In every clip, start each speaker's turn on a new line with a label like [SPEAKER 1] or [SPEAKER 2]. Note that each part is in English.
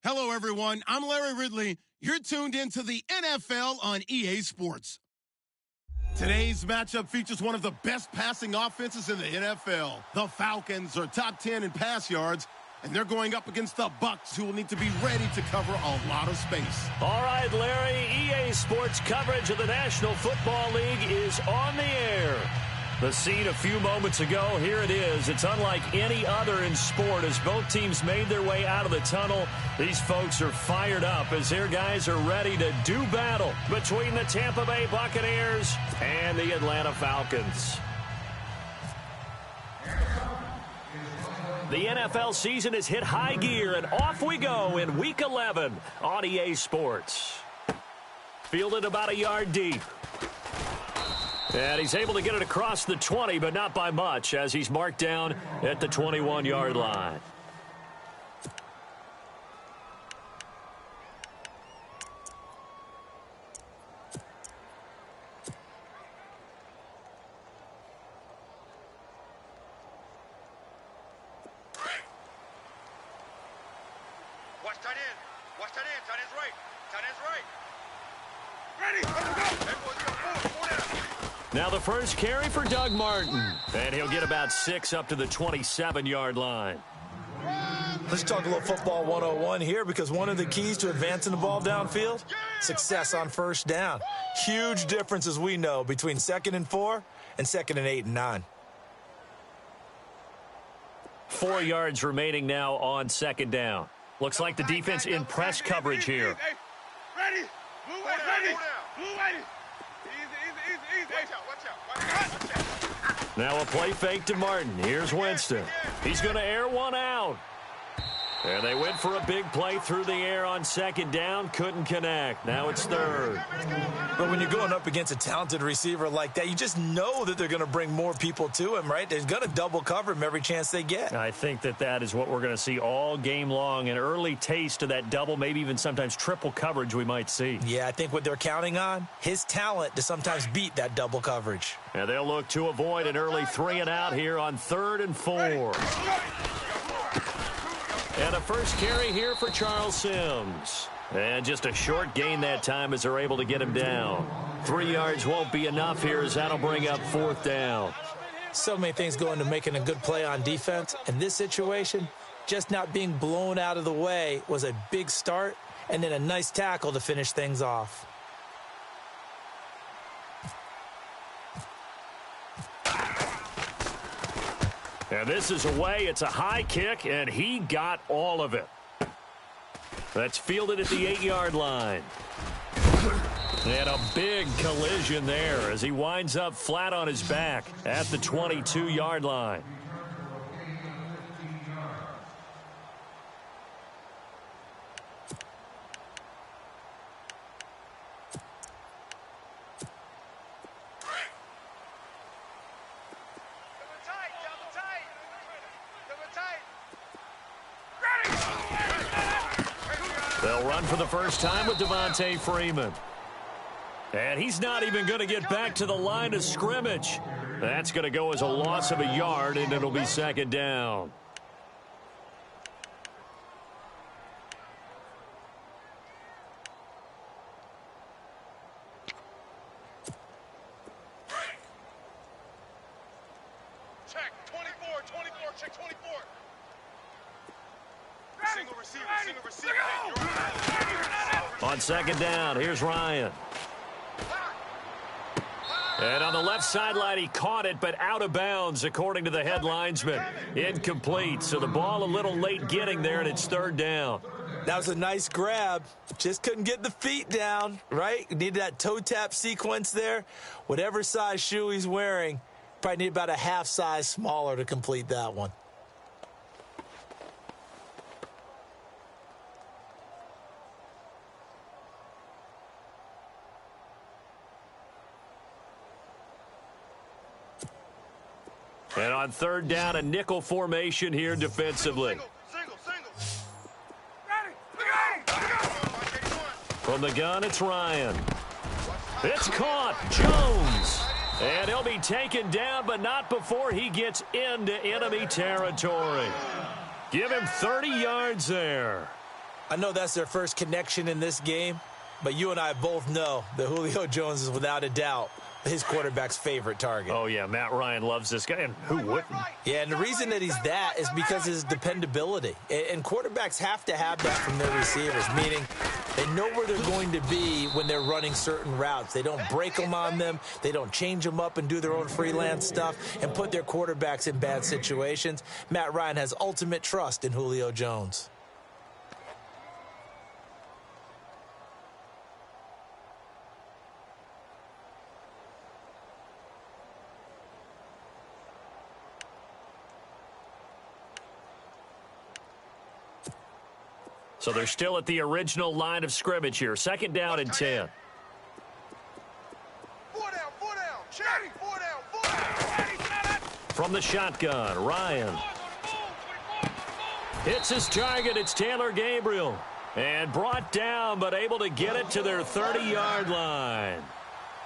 [SPEAKER 1] Hello, everyone. I'm Larry Ridley. You're tuned into the NFL on EA Sports. Today's matchup features one of the best passing offenses in the NFL. The Falcons are top 10 in pass yards, and they're going up against the Bucs, who will need to be ready to cover a lot of space.
[SPEAKER 2] All right, Larry, EA Sports coverage of the National Football League is on the air. The scene a few moments ago, here it is. It's unlike any other in sport as both teams made their way out of the tunnel. These folks are fired up as their guys are ready to do battle between the Tampa Bay Buccaneers and the Atlanta Falcons. The NFL season has hit high gear, and off we go in Week 11 on EA Sports. Fielded about a yard deep. And he's able to get it across the 20, but not by much, as he's marked down at the 21-yard line.
[SPEAKER 3] Watch tight end. Watch tight end. Tight end's right. Tight end's right. Ready. Let's go.
[SPEAKER 2] Now the first carry for Doug Martin. And he'll get about 6 up to the 27-yard line.
[SPEAKER 4] Let's talk a little football 101 here, because one of the keys to advancing the ball downfield, success on first down. Huge difference, as we know, between 2nd and 4 and 2nd and 8 and 9.
[SPEAKER 2] 4 yards remaining now on 2nd down. Looks like the defense in press coverage here.
[SPEAKER 3] Ready. Move right. Ready. Move right. Easy. Watch out.
[SPEAKER 2] Now a play fake to Martin. Here's Winston. He's going to air one out. And they went for a big play through the air on 2nd down. Couldn't connect. Now it's 3rd.
[SPEAKER 4] But when you're going up against a talented receiver like that, you just know that they're going to bring more people to him, right? They're going to double cover him every chance they get.
[SPEAKER 2] I think that is what we're going to see all game long. An early taste of that double, maybe even sometimes triple coverage we might see.
[SPEAKER 4] Yeah, I think what they're counting on, his talent to sometimes beat that double coverage.
[SPEAKER 2] And they'll look to avoid an early 3 and out here on 3rd and 4. And a first carry here for Charles Sims. And just a short gain that time as they're able to get him down. 3 yards won't be enough here as that'll bring up 4th down.
[SPEAKER 4] So many things go into making a good play on defense. In this situation, just not being blown out of the way was a big start, and then a nice tackle to finish things off.
[SPEAKER 2] And this is away. It's a high kick, and he got all of it. That's fielded at the 8-yard line. And a big collision there as he winds up flat on his back at the 22-yard line. They'll run for the first time with Devontae Freeman. And he's not even going to get back to the line of scrimmage. That's going to go as a loss of a yard, and it'll be 2nd down.
[SPEAKER 3] Check 24, check 24. Single receiver.
[SPEAKER 2] On 2nd down, here's Ryan. And on the left sideline, he caught it, but out of bounds, according to the head linesman. Incomplete, so the ball a little late getting there, and it's 3rd down.
[SPEAKER 4] That was a nice grab. Just couldn't get the feet down, right? Needed that toe tap sequence there. Whatever size shoe he's wearing, probably need about a half size smaller to complete that one.
[SPEAKER 2] And on 3rd down, a nickel formation here defensively.
[SPEAKER 3] Single.
[SPEAKER 2] From the gun, it's Ryan. It's caught. Jones. And he'll be taken down, but not before he gets into enemy territory. Give him 30 yards there.
[SPEAKER 4] I know that's their first connection in this game, but you and I both know that Julio Jones is without a doubt his quarterback's favorite target.
[SPEAKER 2] Oh, yeah, Matt Ryan loves this guy, and who wouldn't?
[SPEAKER 4] Yeah, and the reason that he's that is because of his dependability. And quarterbacks have to have that from their receivers, meaning they know where they're going to be when they're running certain routes. They don't break them on them. They don't change them up and do their own freelance stuff and put their quarterbacks in bad situations. Matt Ryan has ultimate trust in Julio Jones.
[SPEAKER 2] So they're still at the original line of scrimmage here. Second down and 10.
[SPEAKER 3] 4 down, 4 down. Cherry, 4 down, 4 down.
[SPEAKER 2] From the shotgun, Ryan. Hits his target. It's Taylor Gabriel. And brought down, but able to get it to their 30-yard line.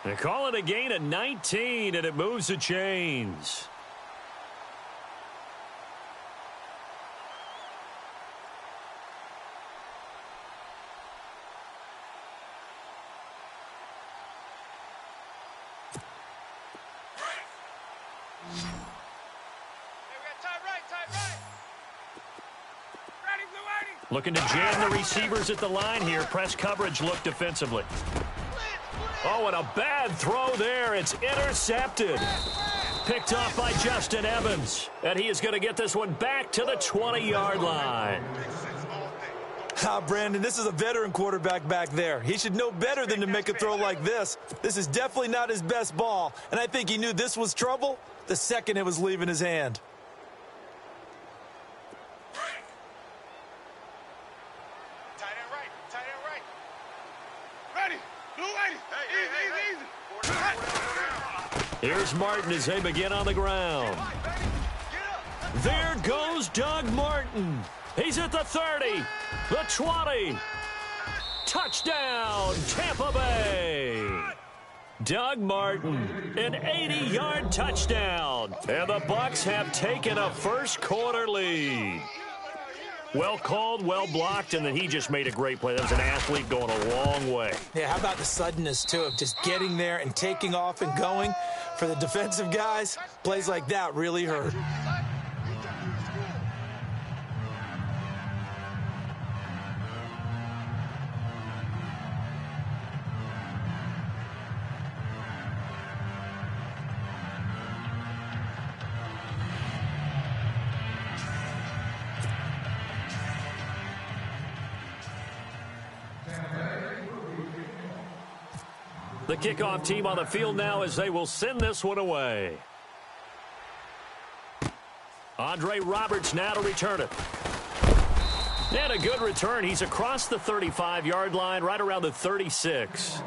[SPEAKER 2] They call it a gain of 19, and it moves the chains. Looking to jam the receivers at the line here. Press coverage look defensively. Oh, and a bad throw there. It's intercepted. Picked off by Justin Evans. And he is going to get this one back to the 20-yard line.
[SPEAKER 4] Brandon, this is a veteran quarterback back there. He should know better than to make a throw like this. This is definitely not his best ball. And I think he knew this was trouble the second it was leaving his hand.
[SPEAKER 2] Here's Martin as they begin on the ground. There goes Doug Martin. He's at the 30, the 20. Touchdown, Tampa Bay. Doug Martin, an 80-yard touchdown. And the Bucs have taken a first-quarter lead. Well called, well blocked, and then he just made a great play. That was an athlete going a long way.
[SPEAKER 4] Yeah, how about the suddenness, too, of just getting there and taking off and going? For the defensive guys, plays like that really hurt.
[SPEAKER 2] The kickoff team on the field now as they will send this one away. Andre Roberts now to return it. And a good return. He's across the 35-yard line, right around the 36.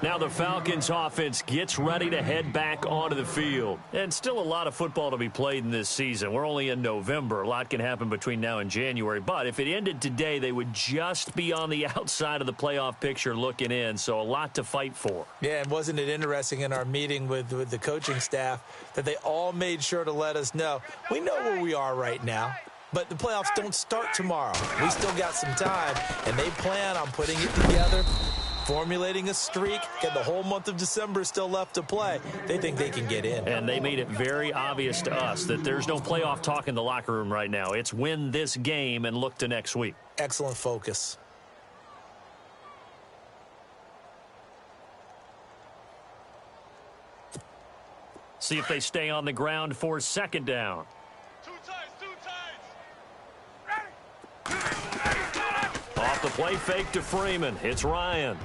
[SPEAKER 2] Now the Falcons offense gets ready to head back onto the field. And still a lot of football to be played in this season. We're only in November. A lot can happen between now and January. But if it ended today, they would just be on the outside of the playoff picture looking in. So a lot to fight for.
[SPEAKER 4] Yeah, and wasn't it interesting in our meeting with the coaching staff that they all made sure to let us know, we know where we are right now. But the playoffs don't start tomorrow. We still got some time, and they plan on putting it together, formulating a streak, and the whole month of December is still left to play. They think they can get in.
[SPEAKER 2] And they made it very obvious to us that there's no playoff talk in the locker room right now. It's win this game and look to next week.
[SPEAKER 4] Excellent focus.
[SPEAKER 2] See if they stay on the ground for second down. Off the play fake to Freeman. It's Ryan.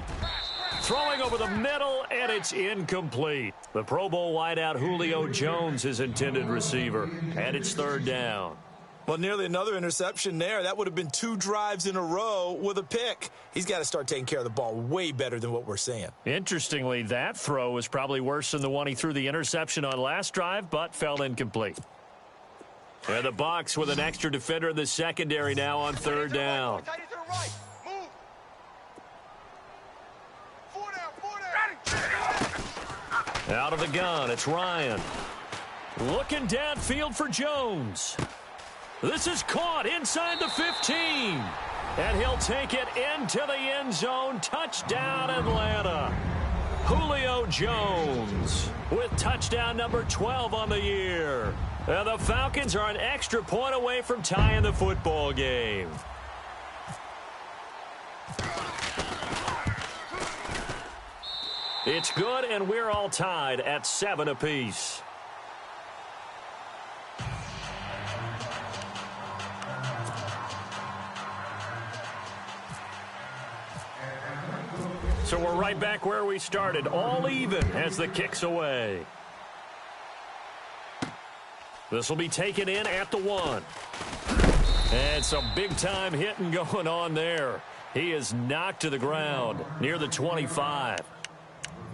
[SPEAKER 2] Throwing over the middle, and it's incomplete. The Pro Bowl wideout Julio Jones, his intended receiver. And it's third down.
[SPEAKER 4] Well, nearly another interception there. That would have been 2 drives in a row with a pick. He's got to start taking care of the ball way better than what we're seeing.
[SPEAKER 2] Interestingly, that throw was probably worse than the one he threw the interception on last drive, but fell incomplete. And the Bucs with an extra defender in the secondary now on third down. Out of the gun, it's Ryan. Looking downfield for Jones. This is caught inside the 15. And he'll take it into the end zone. Touchdown, Atlanta. Julio Jones with touchdown number 12 on the year. And the Falcons are an extra point away from tying the football game. It's good, and we're all tied at 7 apiece. So we're right back where we started, all even as the kick's away. This will be taken in at the 1. And some big-time hitting going on there. He is knocked to the ground near the 25.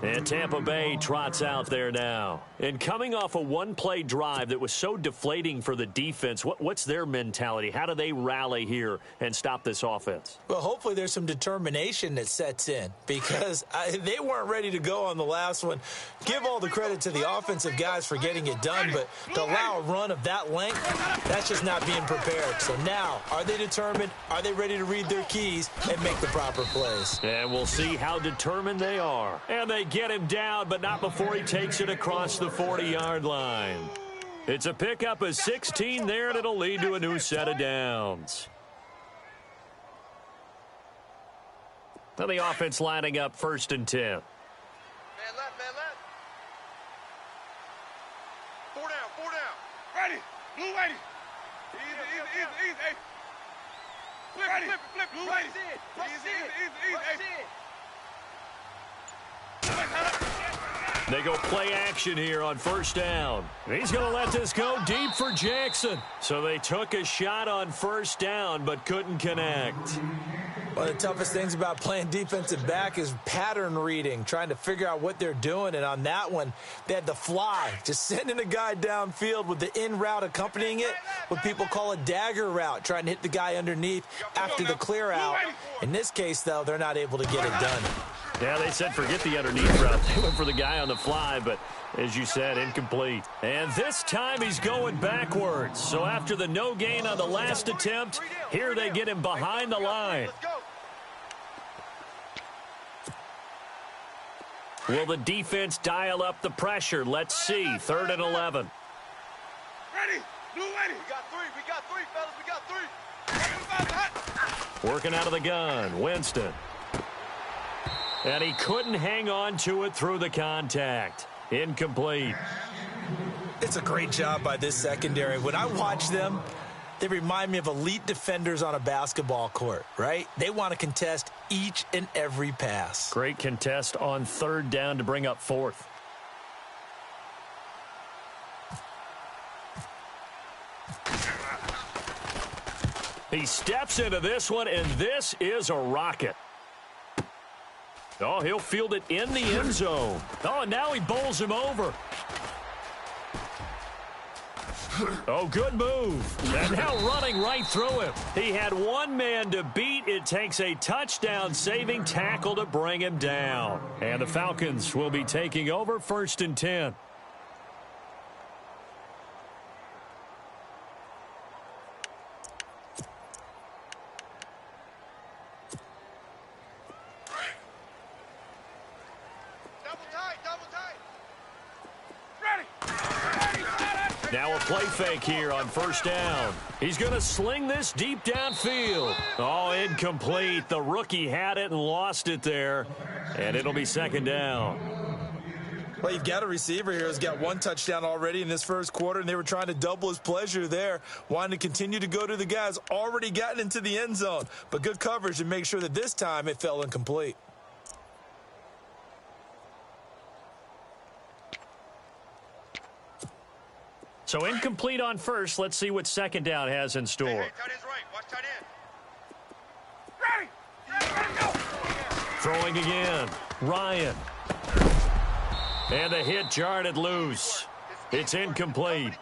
[SPEAKER 2] And Tampa Bay trots out there now. And coming off a one-play drive that was so deflating for the defense, what's their mentality? How do they rally here and stop this offense?
[SPEAKER 4] Well, hopefully there's some determination that sets in because they weren't ready to go on the last one. Give all the credit to the offensive guys for getting it done, but to allow a run of that length, that's just not being prepared. So now, are they determined? Are they ready to read their keys and make the proper plays?
[SPEAKER 2] And we'll see how determined they are. And they get him down, but not before he takes it across the 40-yard line. It's a pickup of 16 there, and it'll lead to a new set of downs. Now the offense lining up 1st and 10.
[SPEAKER 3] Man left, man left. 4 down, 4 down. Ready, blue ready. Easy. Hey. Flip, blue ready. Easy.
[SPEAKER 2] They go play action here on 1st down. He's going to let this go deep for Jackson. So they took a shot on 1st down but couldn't connect.
[SPEAKER 4] One of the toughest things about playing defensive back is pattern reading, trying to figure out what they're doing. And on that one, they had the fly, just sending a guy downfield with the in route accompanying it, what people call a dagger route, trying to hit the guy underneath after the clear out. In this case, though, they're not able to get it done.
[SPEAKER 2] Yeah, they said forget the underneath route. They went for the guy on the fly, but as you said, incomplete. And this time he's going backwards. So after the no gain on the last attempt, here they get him behind the line. Will the defense dial up the pressure? Let's see. 3rd and 11.
[SPEAKER 3] Ready, blue ready. We got three, fellas. We got 3.
[SPEAKER 2] Working out of the gun, Winston. And he couldn't hang on to it through the contact. Incomplete.
[SPEAKER 4] It's a great job by this secondary. When I watch them, they remind me of elite defenders on a basketball court, right? They want to contest each and every pass.
[SPEAKER 2] Great contest on 3rd down to bring up 4th. He steps into this one, and this is a rocket. Oh, he'll field it in the end zone. Oh, and now he bowls him over. Oh, good move. And now running right through him. He had one man to beat. It takes a touchdown-saving tackle to bring him down. And the Falcons will be taking over 1st and 10. Now a play fake here on 1st down. He's going to sling this deep downfield. Oh, incomplete. The rookie had it and lost it there. And it'll be 2nd down.
[SPEAKER 4] Well, you've got a receiver here who's got 1 touchdown already in this 1st quarter, and they were trying to double his pleasure there, wanting to continue to go to the guys already gotten into the end zone. But good coverage to make sure that this time it fell incomplete.
[SPEAKER 2] So incomplete on 1st. Let's see what 2nd down has in store.
[SPEAKER 3] Hey, tight end's right. Watch tight end. Ready, go.
[SPEAKER 2] Throwing again. Ryan. And the hit jarred it loose. It's incomplete.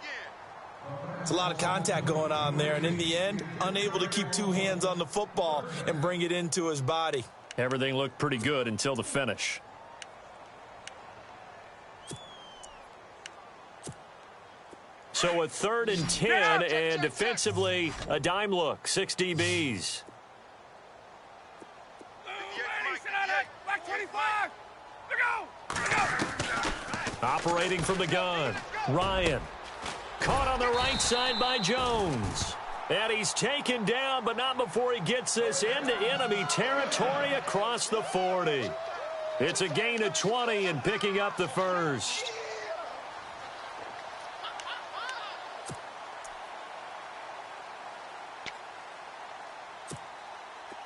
[SPEAKER 4] It's a lot of contact going on there, and in the end, unable to keep 2 hands on the football and bring it into his body.
[SPEAKER 2] Everything looked pretty good until the finish. So a 3rd and 10, and defensively, a dime look, 6 DBs. Operating from the gun, Ryan. Caught on the right side by Jones. And he's taken down, but not before he gets this into enemy territory across the 40. It's a gain of 20 and picking up the first.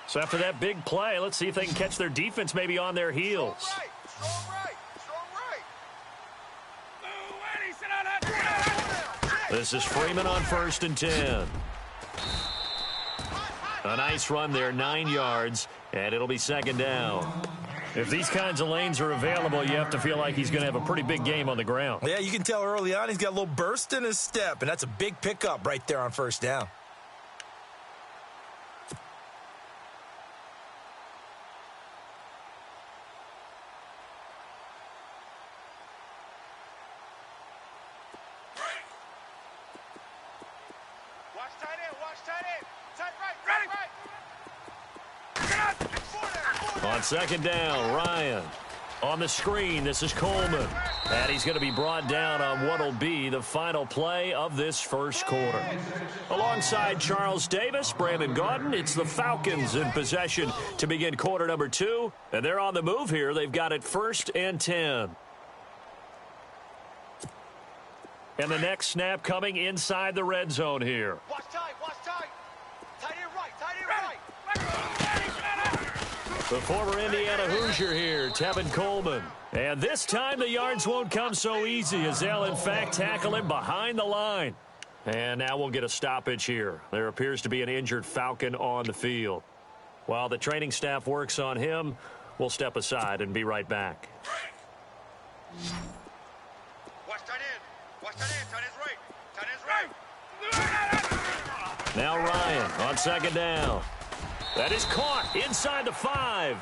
[SPEAKER 2] So after that big play, let's see if they can catch their defense maybe on their heels.
[SPEAKER 3] Strong right.
[SPEAKER 2] This is Freeman on 1st and 10. A nice run there, 9 yards, and it'll be 2nd down. If these kinds of lanes are available, you have to feel like he's going to have a pretty big game on the ground.
[SPEAKER 4] Yeah, you can tell early on he's got a little burst in his step, and that's a big pickup right there on 1st down.
[SPEAKER 2] On 2nd down, Ryan. On the screen, this is Coleman. And he's going to be brought down on what will be the final play of this first quarter. Alongside Charles Davis, Brandon Gaudin, it's the Falcons in possession to begin quarter number 2. And they're on the move here. They've got it 1st and 10. And the next snap coming inside the red zone here.
[SPEAKER 3] Watch tight. Tight end right.
[SPEAKER 2] The former Indiana Hoosier here, Tevin Coleman. And this time the yards won't come so easy as they'll in fact tackle him behind the line. And now we'll get a stoppage here. There appears to be an injured Falcon on the field. While the training staff works on him, we'll step aside and be right back.
[SPEAKER 3] Watch tight end. Tight end's right.
[SPEAKER 2] Now Ryan on 2nd down. That is caught inside the 5.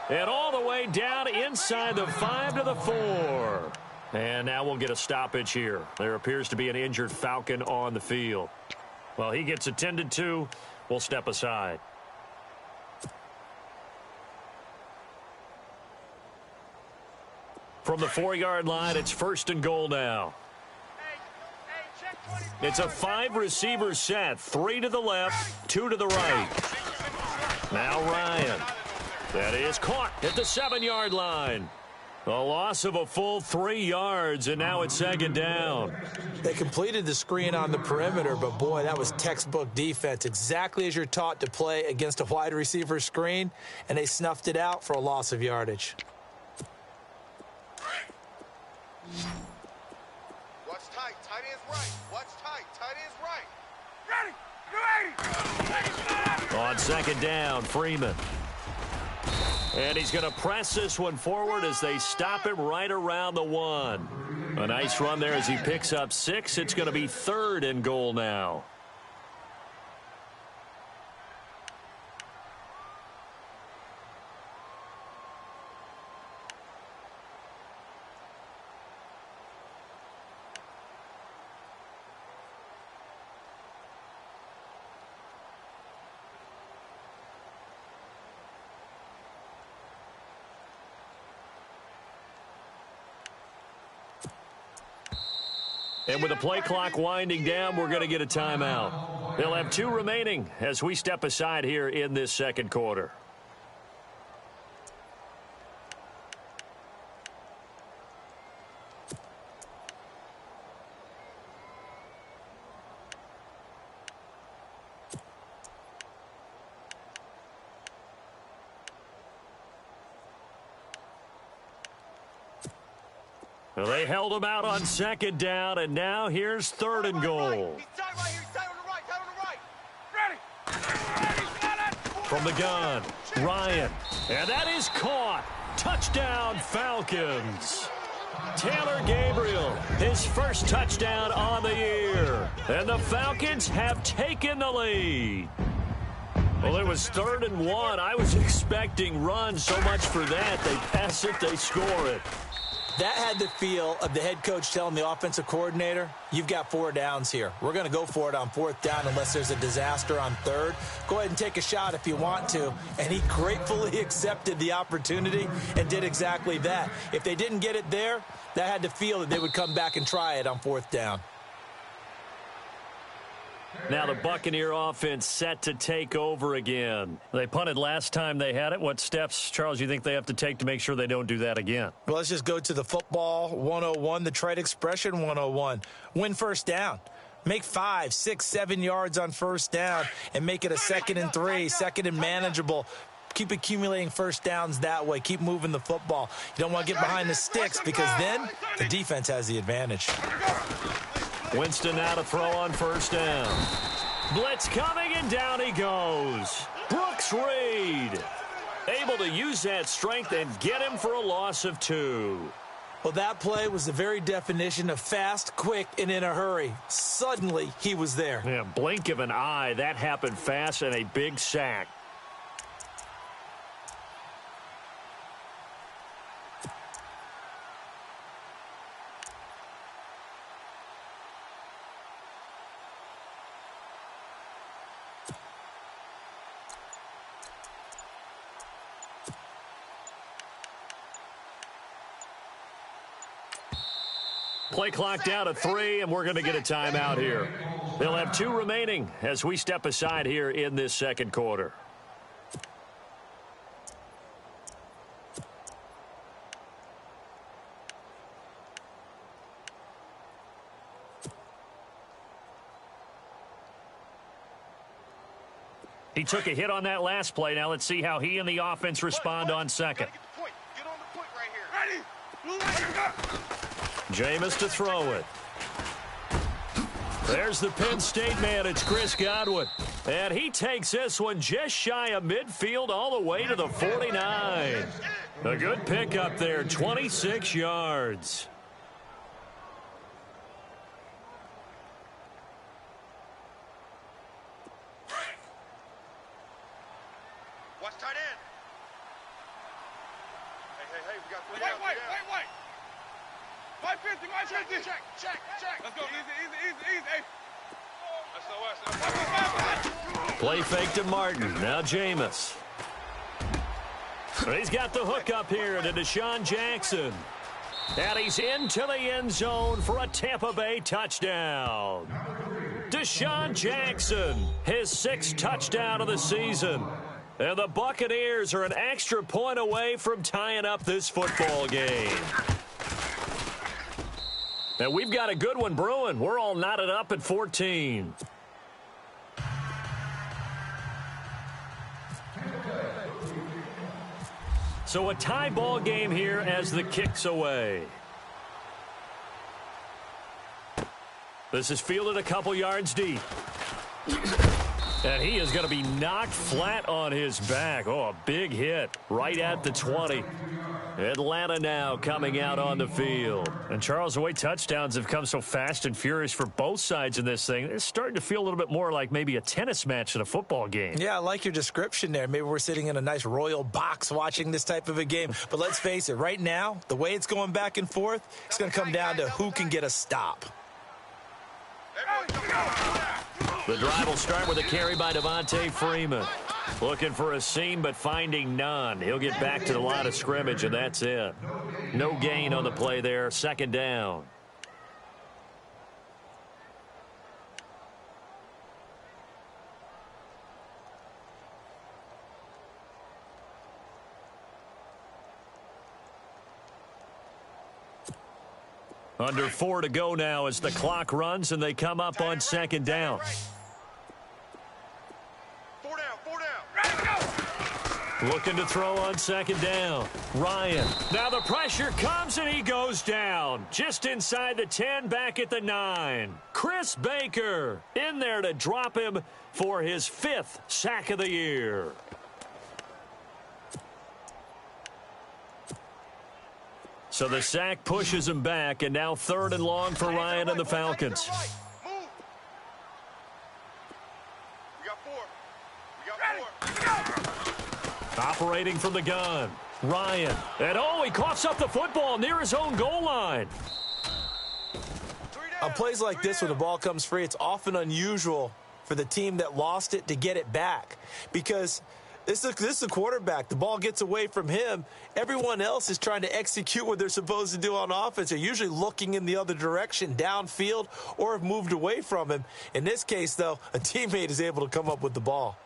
[SPEAKER 2] And all the way down inside the 5 to the 4. And now we'll get a stoppage here. There appears to be an injured Falcon on the field. While he gets attended to, we'll step aside. From the 4-yard line, it's 1st and goal now. It's a 5-receiver set. 3 to the left, 2 to the right. Now Ryan. That is caught at the 7-yard line. A loss of a full 3 yards, and now it's 2nd down.
[SPEAKER 4] They completed the screen on the perimeter, but boy, that was textbook defense. Exactly as you're taught to play against a wide receiver screen, and they snuffed it out for a loss of yardage.
[SPEAKER 3] Watch tight. Tight end's right. Watch tight. Tight end's right.
[SPEAKER 2] On 2nd down, Freeman. And he's going to press this one forward as they stop him right around the 1. A nice run there as he picks up 6. It's going to be 3rd and goal now. And with the play clock winding down, we're going to get a timeout. They'll have 2 remaining as we step aside here in this 2nd quarter. Well, they held him out on 2nd down, and now here's 3rd and goal.
[SPEAKER 3] He's tight right here. He's tight on the right.
[SPEAKER 2] From the gun, Ryan. And that is caught. Touchdown, Falcons. Taylor Gabriel, his first touchdown on the year. And the Falcons have taken the lead. Well, it was 3rd and 1. I was expecting runs, so much for that. They pass it, they score it.
[SPEAKER 4] That had the feel of the head coach telling the offensive coordinator, you've got 4 downs here. We're going to go for it on 4th down unless there's a disaster on 3rd. Go ahead and take a shot if you want to. And he gratefully accepted the opportunity and did exactly that. If they didn't get it there, that had the feel that they would come back and try it on 4th down.
[SPEAKER 2] Now the Buccaneer offense set to take over again. They punted last time they had it. What steps, Charles, you think they have to take to make sure they don't do that again?
[SPEAKER 4] Well, let's just go to the football 101, the trade expression 101. Win 1st down. Make 5, 6, 7 yards on 1st down and make it a 2nd and 3, 2nd and manageable. Keep accumulating 1st downs that way. Keep moving the football. You don't want to get behind the sticks because then the defense has the advantage.
[SPEAKER 2] Winston now to throw on 1st down. Blitz coming, and down he goes. Brooks Reed able to use that strength and get him for a loss of 2.
[SPEAKER 4] Well, that play was the very definition of fast, quick, and in a hurry. Suddenly, he was there.
[SPEAKER 2] Yeah, blink of an eye. That happened fast, and a big sack. Play clock down to 3, and we're going to get a timeout here. They'll have 2 remaining as we step aside here in this 2nd quarter. He took a hit on that last play. Now let's see how he and the offense respond on 2nd.
[SPEAKER 3] Get on the point right here. Ready?
[SPEAKER 2] Jameis to throw it. There's the Penn State man. It's Chris Godwin. And he takes this one just shy of midfield all the way to the 49. A good pickup there, 26 yards.
[SPEAKER 3] Watch tight end. Hey, we got 3 down. Wait. 550, 550. Check. Let's go. Easy.
[SPEAKER 2] Play fake to Martin. Now Jameis. He's got the hook up here to Deshaun Jackson. And he's into the end zone for a Tampa Bay touchdown. Deshaun Jackson, his 6th touchdown of the season. And the Buccaneers are an extra point away from tying up this football game. And we've got a good one brewing. We're all knotted up at 14. So a tie ball game here as the kick's away. This is fielded a couple yards deep. And he is going to be knocked flat on his back. Oh, a big hit right at the 20. Atlanta now coming out on the field. And Charles, the way touchdowns have come so fast and furious for both sides in this thing, it's starting to feel a little bit more like maybe a tennis match than a football game.
[SPEAKER 4] Yeah, I like your description there. Maybe we're sitting in a nice royal box watching this type of a game. But let's face it, right now, the way it's going back and forth, it's going to come down to who can get a stop.
[SPEAKER 2] The drive will start with a carry by Devontae Freeman. Looking for a seam, but finding none. He'll get back to the line of scrimmage, and that's it. No gain on the play there. 2nd down. Under 4 to go now as the clock runs, and they come up on 2nd down.
[SPEAKER 3] 4 down.
[SPEAKER 2] Looking to throw on 2nd down. Ryan. Now the pressure comes, and he goes down. Just inside the 10, back at the 9. Chris Baker in there to drop him for his 5th sack of the year. So the sack pushes him back, and now 3rd and long for Ryan and the Falcons.
[SPEAKER 3] We got 4.
[SPEAKER 2] Operating from the gun. Ryan. And he coughs up the football near his own goal line.
[SPEAKER 4] On plays like this where the ball comes free, it's often unusual for the team that lost it to get it back because this is a quarterback. The ball gets away from him. Everyone else is trying to execute what they're supposed to do on offense. They're usually looking in the other direction, downfield, or have moved away from him. In this case, though, a teammate is able to come up with the ball.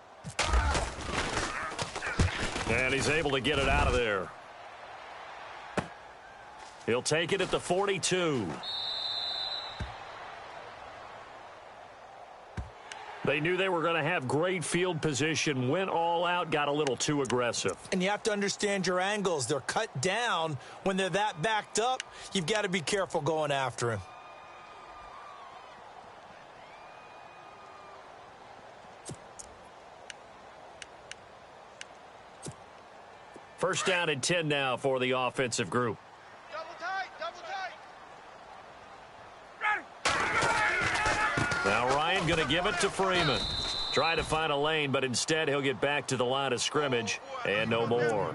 [SPEAKER 2] And he's able to get it out of there. He'll take it at the 42. They knew they were going to have great field position, went all out, got a little too aggressive.
[SPEAKER 4] And you have to understand your angles. They're cut down. When they're that backed up, you've got to be careful going after him.
[SPEAKER 2] First down and 10 now for the offensive group.
[SPEAKER 3] Double tight, double tight.
[SPEAKER 2] Now Ryan going to give it to Freeman. Try to find a lane, but instead he'll get back to the line of scrimmage and no more.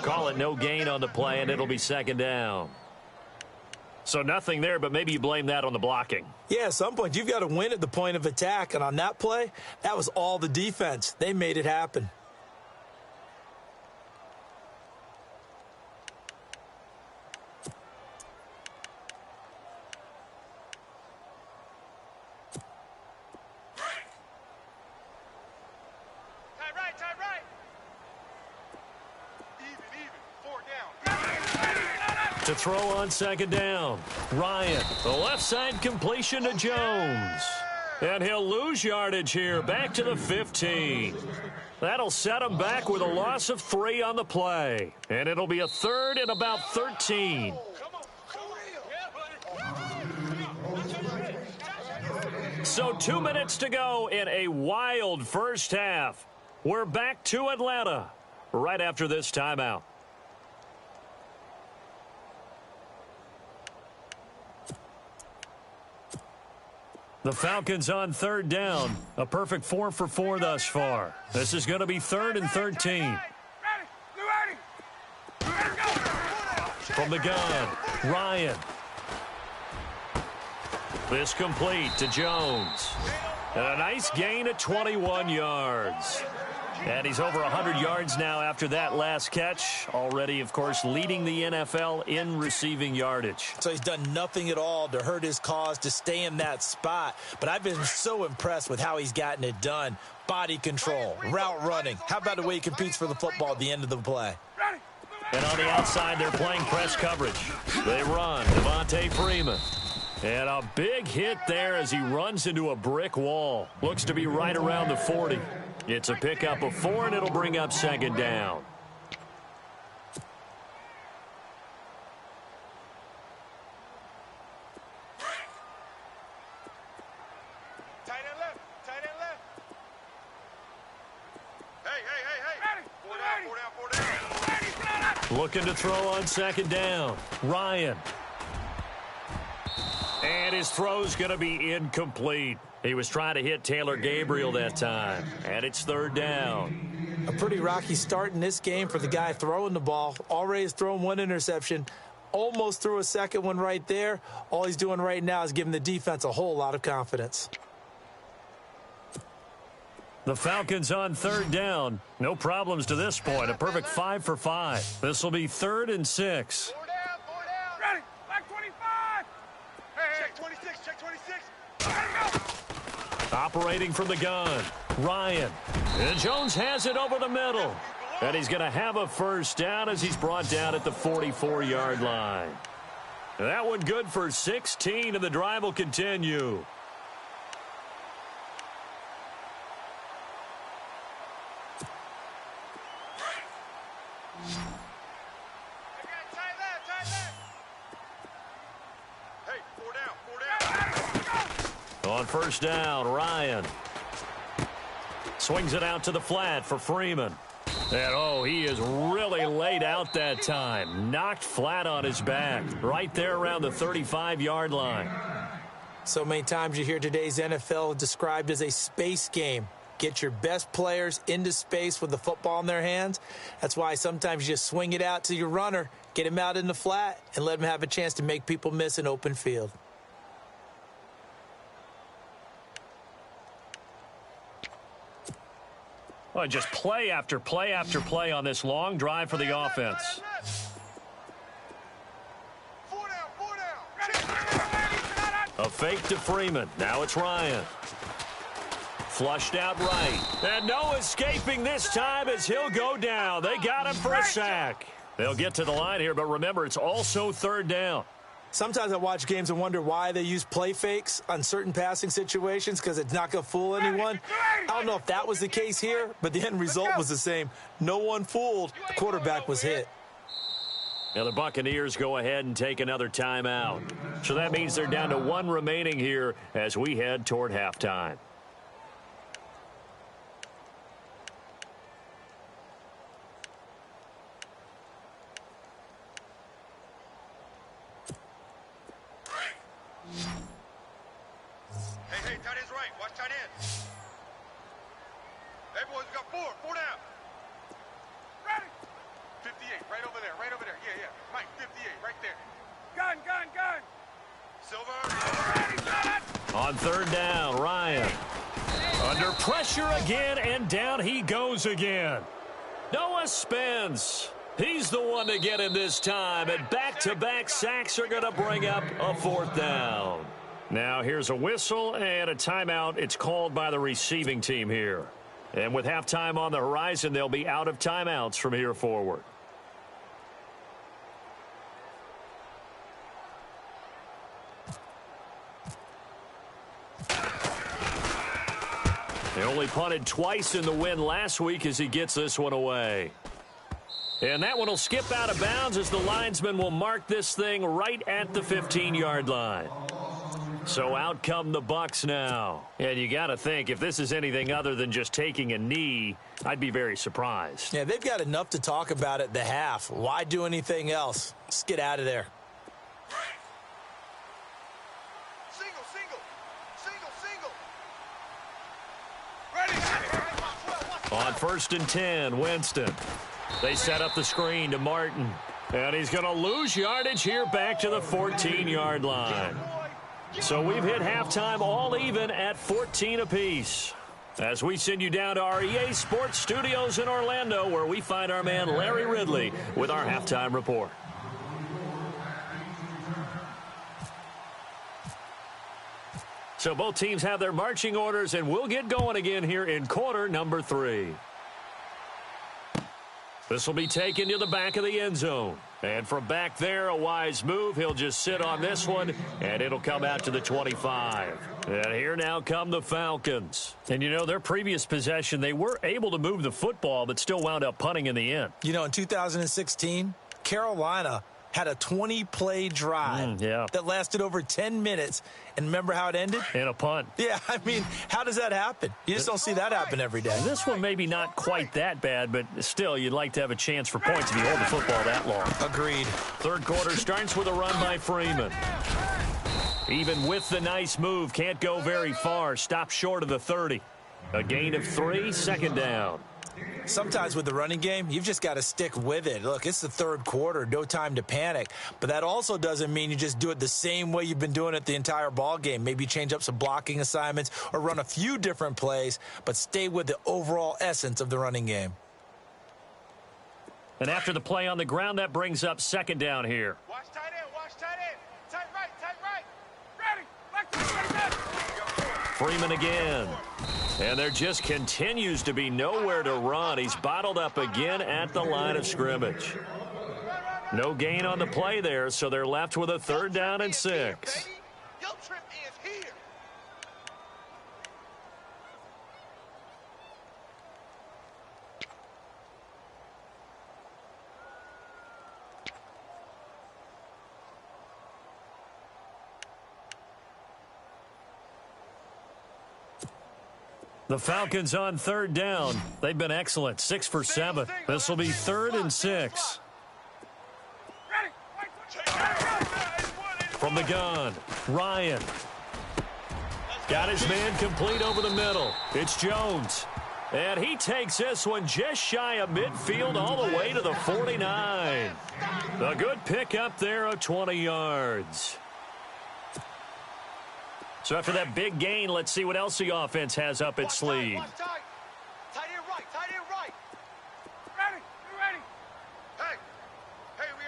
[SPEAKER 2] Call it no gain on the play, and it'll be second down. So nothing there, but maybe you blame that on the blocking.
[SPEAKER 4] Yeah, at some point you've got to win at the point of attack, and on that play, that was all the defense. They made it happen.
[SPEAKER 2] To throw on second down, Ryan, the left side completion to Jones. And he'll lose yardage here, back to the 15. That'll set him back with a loss of 3 on the play. And it'll be a third and about 13. So 2 minutes to go in a wild first half. We're back to Atlanta right after this timeout. The Falcons on third down. A perfect 4 for 4 thus far. This is going to be 3rd and 13. From the gun, Ryan. This complete to Jones. And a nice gain of 21 yards. And he's over 100 yards now after that last catch. Already, of course, leading the NFL in receiving yardage.
[SPEAKER 4] So he's done nothing at all to hurt his cause, to stay in that spot. But I've been so impressed with how he's gotten it done. Body control, route running. How about the way he competes for the football at the end of the play?
[SPEAKER 2] And on the outside, they're playing press coverage. They run. Devontae Freeman. And a big hit there as he runs into a brick wall. Looks to be right around the 40. It's a pickup of 4, and it'll bring up second down.
[SPEAKER 3] Tight end left, tight end left. Hey. 4 down.
[SPEAKER 2] Looking to throw on second down. Ryan. And his throw's going to be incomplete. He was trying to hit Taylor Gabriel that time. And it's 3rd down.
[SPEAKER 4] A pretty rocky start in this game for the guy throwing the ball. Already has thrown 1 interception. Almost threw a second one right there. All he's doing right now is giving the defense a whole lot of confidence.
[SPEAKER 2] The Falcons on 3rd down. No problems to this point. A perfect 5 for 5. This will be 3rd and 6.
[SPEAKER 3] 4 down. Ready, back 25. Hey, check 26, check 26.
[SPEAKER 2] Operating from the gun, Ryan. And Jones has it over the middle. And he's going to have a first down as he's brought down at the 44-yard line. That one good for 16, and the drive will continue.
[SPEAKER 3] Hey, 4 down.
[SPEAKER 2] On first down, Ryan swings it out to the flat for Freeman. And, he is really laid out that time. Knocked flat on his back. Right there around the 35-yard line.
[SPEAKER 4] So many times you hear today's NFL described as a space game. get your best players into space with the football in their hands. That's why sometimes you just swing it out to your runner, get him out in the flat, and let him have a chance to make people miss an open field.
[SPEAKER 2] Well, just play after play after play on this long drive for the offense. A fake to Freeman. Now it's Ryan. Flushed out right. And no escaping this time as he'll go down. They got him for a sack. They'll get to the line here, but remember, it's also third down.
[SPEAKER 4] Sometimes I watch games and wonder why they use play fakes on certain passing situations because it's not going to fool anyone. I don't know if that was the case here, but the end result was the same. No one fooled. The quarterback was hit.
[SPEAKER 2] Now the Buccaneers go ahead and take another timeout. So that means they're down to one remaining here as we head toward halftime.
[SPEAKER 3] Hey, tight end's right. Watch tight end. Hey, boys, we got four down. Ready? 58, right over there. Yeah. Mike, 58, right there. Gun. Silver. Ready,
[SPEAKER 2] on third down, Ryan. Under pressure again, and down he goes again. Noah spins. He's the one to get him this time, and back-to-back sacks are going to bring up a fourth down. Now here's a whistle and a timeout. It's called by the receiving team here. And with halftime on the horizon, they'll be out of timeouts from here forward. They only punted twice in the win last week as he gets this one away. And that one will skip out of bounds as the linesman will mark this thing right at the 15-yard line. So out come the Bucs now. And you got to think, if this is anything other than just taking a knee, I'd be very surprised.
[SPEAKER 4] Yeah, they've got enough to talk about at the half. Why do anything else? Let's get out of there.
[SPEAKER 2] On 1st and 10, Winston. They set up the screen to Martin. And he's going to lose yardage here back to the 14-yard line. So we've hit halftime all even at 14 apiece. As we send you down to our EA Sports Studios in Orlando, where we find our man Larry Ridley with our halftime report. So both teams have their marching orders, and we'll get going again here in quarter number 3. This will be taken to the back of the end zone. And from back there, a wise move. He'll just sit on this one, and it'll come out to the 25. And here now come the Falcons. And, you know, their previous possession, they were able to move the football, but still wound up punting in the end.
[SPEAKER 4] You know, in 2016, Carolina had a 20-play drive that lasted over 10 minutes. And remember how it ended?
[SPEAKER 2] In a punt.
[SPEAKER 4] Yeah, I mean, how does that happen? You just don't see that happen every day.
[SPEAKER 2] This one maybe not quite that bad, but still, you'd like to have a chance for points if you hold the football that long.
[SPEAKER 4] Agreed.
[SPEAKER 2] Third quarter starts with a run by Freeman. Even with the nice move, can't go very far. Stops short of the 30. A gain of 3, second down.
[SPEAKER 4] Sometimes with the running game, you've just got to stick with it. Look, it's the third quarter, no time to panic. But that also doesn't mean you just do it the same way you've been doing it the entire ball game. Maybe change up some blocking assignments or run a few different plays, but stay with the overall essence of the running game.
[SPEAKER 2] And after the play on the ground, that brings up second down here.
[SPEAKER 3] Watch tight end. Tight right. Ready. Back to the
[SPEAKER 2] Freeman again. And there just continues to be nowhere to run. He's bottled up again at the line of scrimmage. No gain on the play there, so they're left with a third down and 6.
[SPEAKER 3] Your trip is here.
[SPEAKER 2] The Falcons on third down. They've been excellent, 6 for 7. This will be 3rd and 6. From the gun, Ryan. Got his man complete over the middle. It's Jones. And he takes this one just shy of midfield all the way to the 49. A good pickup there of 20 yards. So after that big gain, let's see what else the offense has up its sleeve.
[SPEAKER 3] Tight end right. Ready, you ready? Hey, we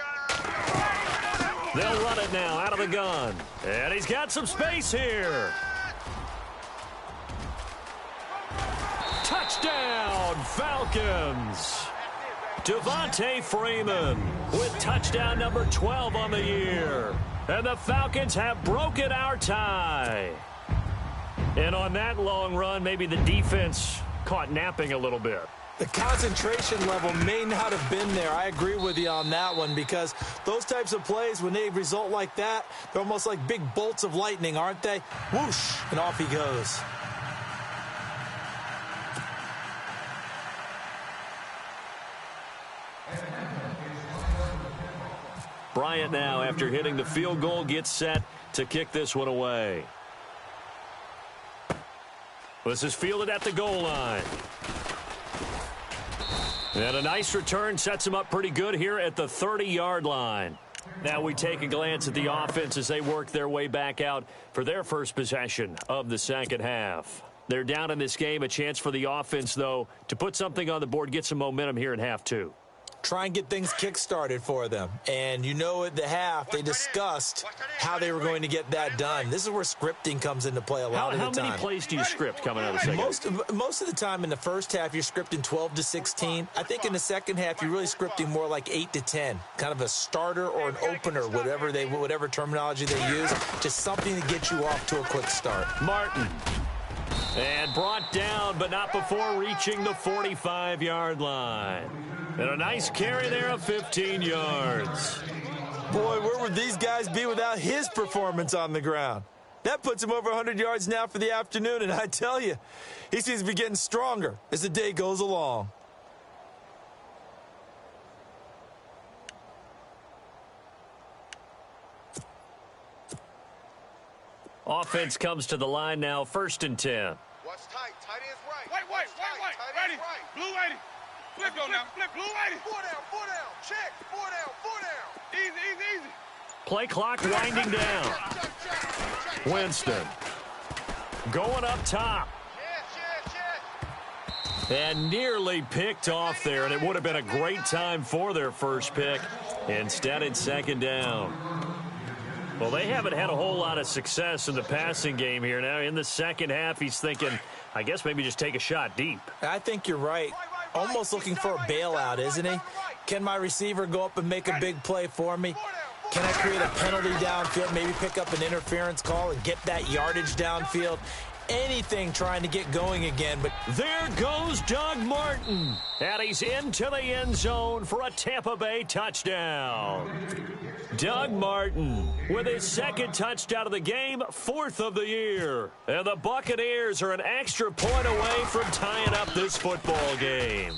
[SPEAKER 2] They'll run it now out of the gun. And he's got some space here. Touchdown, Falcons. Devontae Freeman with touchdown number 12 on the year. And the Falcons have broken our tie. And on that long run, maybe the defense caught napping a little bit.
[SPEAKER 4] The concentration level may not have been there. I agree with you on that one, because those types of plays, when they result like that, they're almost like big bolts of lightning, aren't they? Whoosh, and off he goes.
[SPEAKER 2] Bryant now, after hitting the field goal, gets set to kick this one away. This is fielded at the goal line. And a nice return sets him up pretty good here at the 30-yard line. Now we take a glance at the offense as they work their way back out for their first possession of the second half. They're down in this game. A chance for the offense, though, to put something on the board, get some momentum here in half two.
[SPEAKER 4] Try and get things kick-started for them. And you know at the half, they discussed how they were going to get that done. This is where scripting comes into play a lot of the time.
[SPEAKER 2] How many plays do you script coming out of the second?
[SPEAKER 4] Most of the time in the first half, you're scripting 12 to 16. I think in the second half, you're really scripting more like 8 to 10. Kind of a starter or an opener, whatever terminology they use. Just something to get you off to a quick start.
[SPEAKER 2] Martin. And brought down, but not before reaching the 45-yard line. And a nice carry there of 15 yards.
[SPEAKER 4] Boy, where would these guys be without his performance on the ground? That puts him over 100 yards now for the afternoon, and I tell you, he seems to be getting stronger as the day goes along.
[SPEAKER 2] Offense comes to the line now, 1st and 10.
[SPEAKER 3] Watch tight. Tight end's right. Wait. Ready. Blue 80. Flip now. Flip. Blue 80. 4 down. Check. 4 down. Easy.
[SPEAKER 2] Play clock winding down. Winston. Going up top.
[SPEAKER 3] Yes.
[SPEAKER 2] And nearly picked off there, and it would have been a great time for their first pick. Instead, it's 2nd down. Well, they haven't had a whole lot of success in the passing game here. Now, in the second half, he's thinking, I guess maybe just take a shot deep.
[SPEAKER 4] I think you're right. Almost looking for a bailout, isn't he? Can my receiver go up and make a big play for me? Can I create a penalty downfield, maybe pick up an interference call and get that yardage downfield? Anything trying to get going again, but
[SPEAKER 2] there goes Doug Martin, and he's into the end zone for a Tampa Bay touchdown. Doug Martin with his 2nd touchdown of the game, 4th of the year. And the Buccaneers are an extra point away from tying up this football game.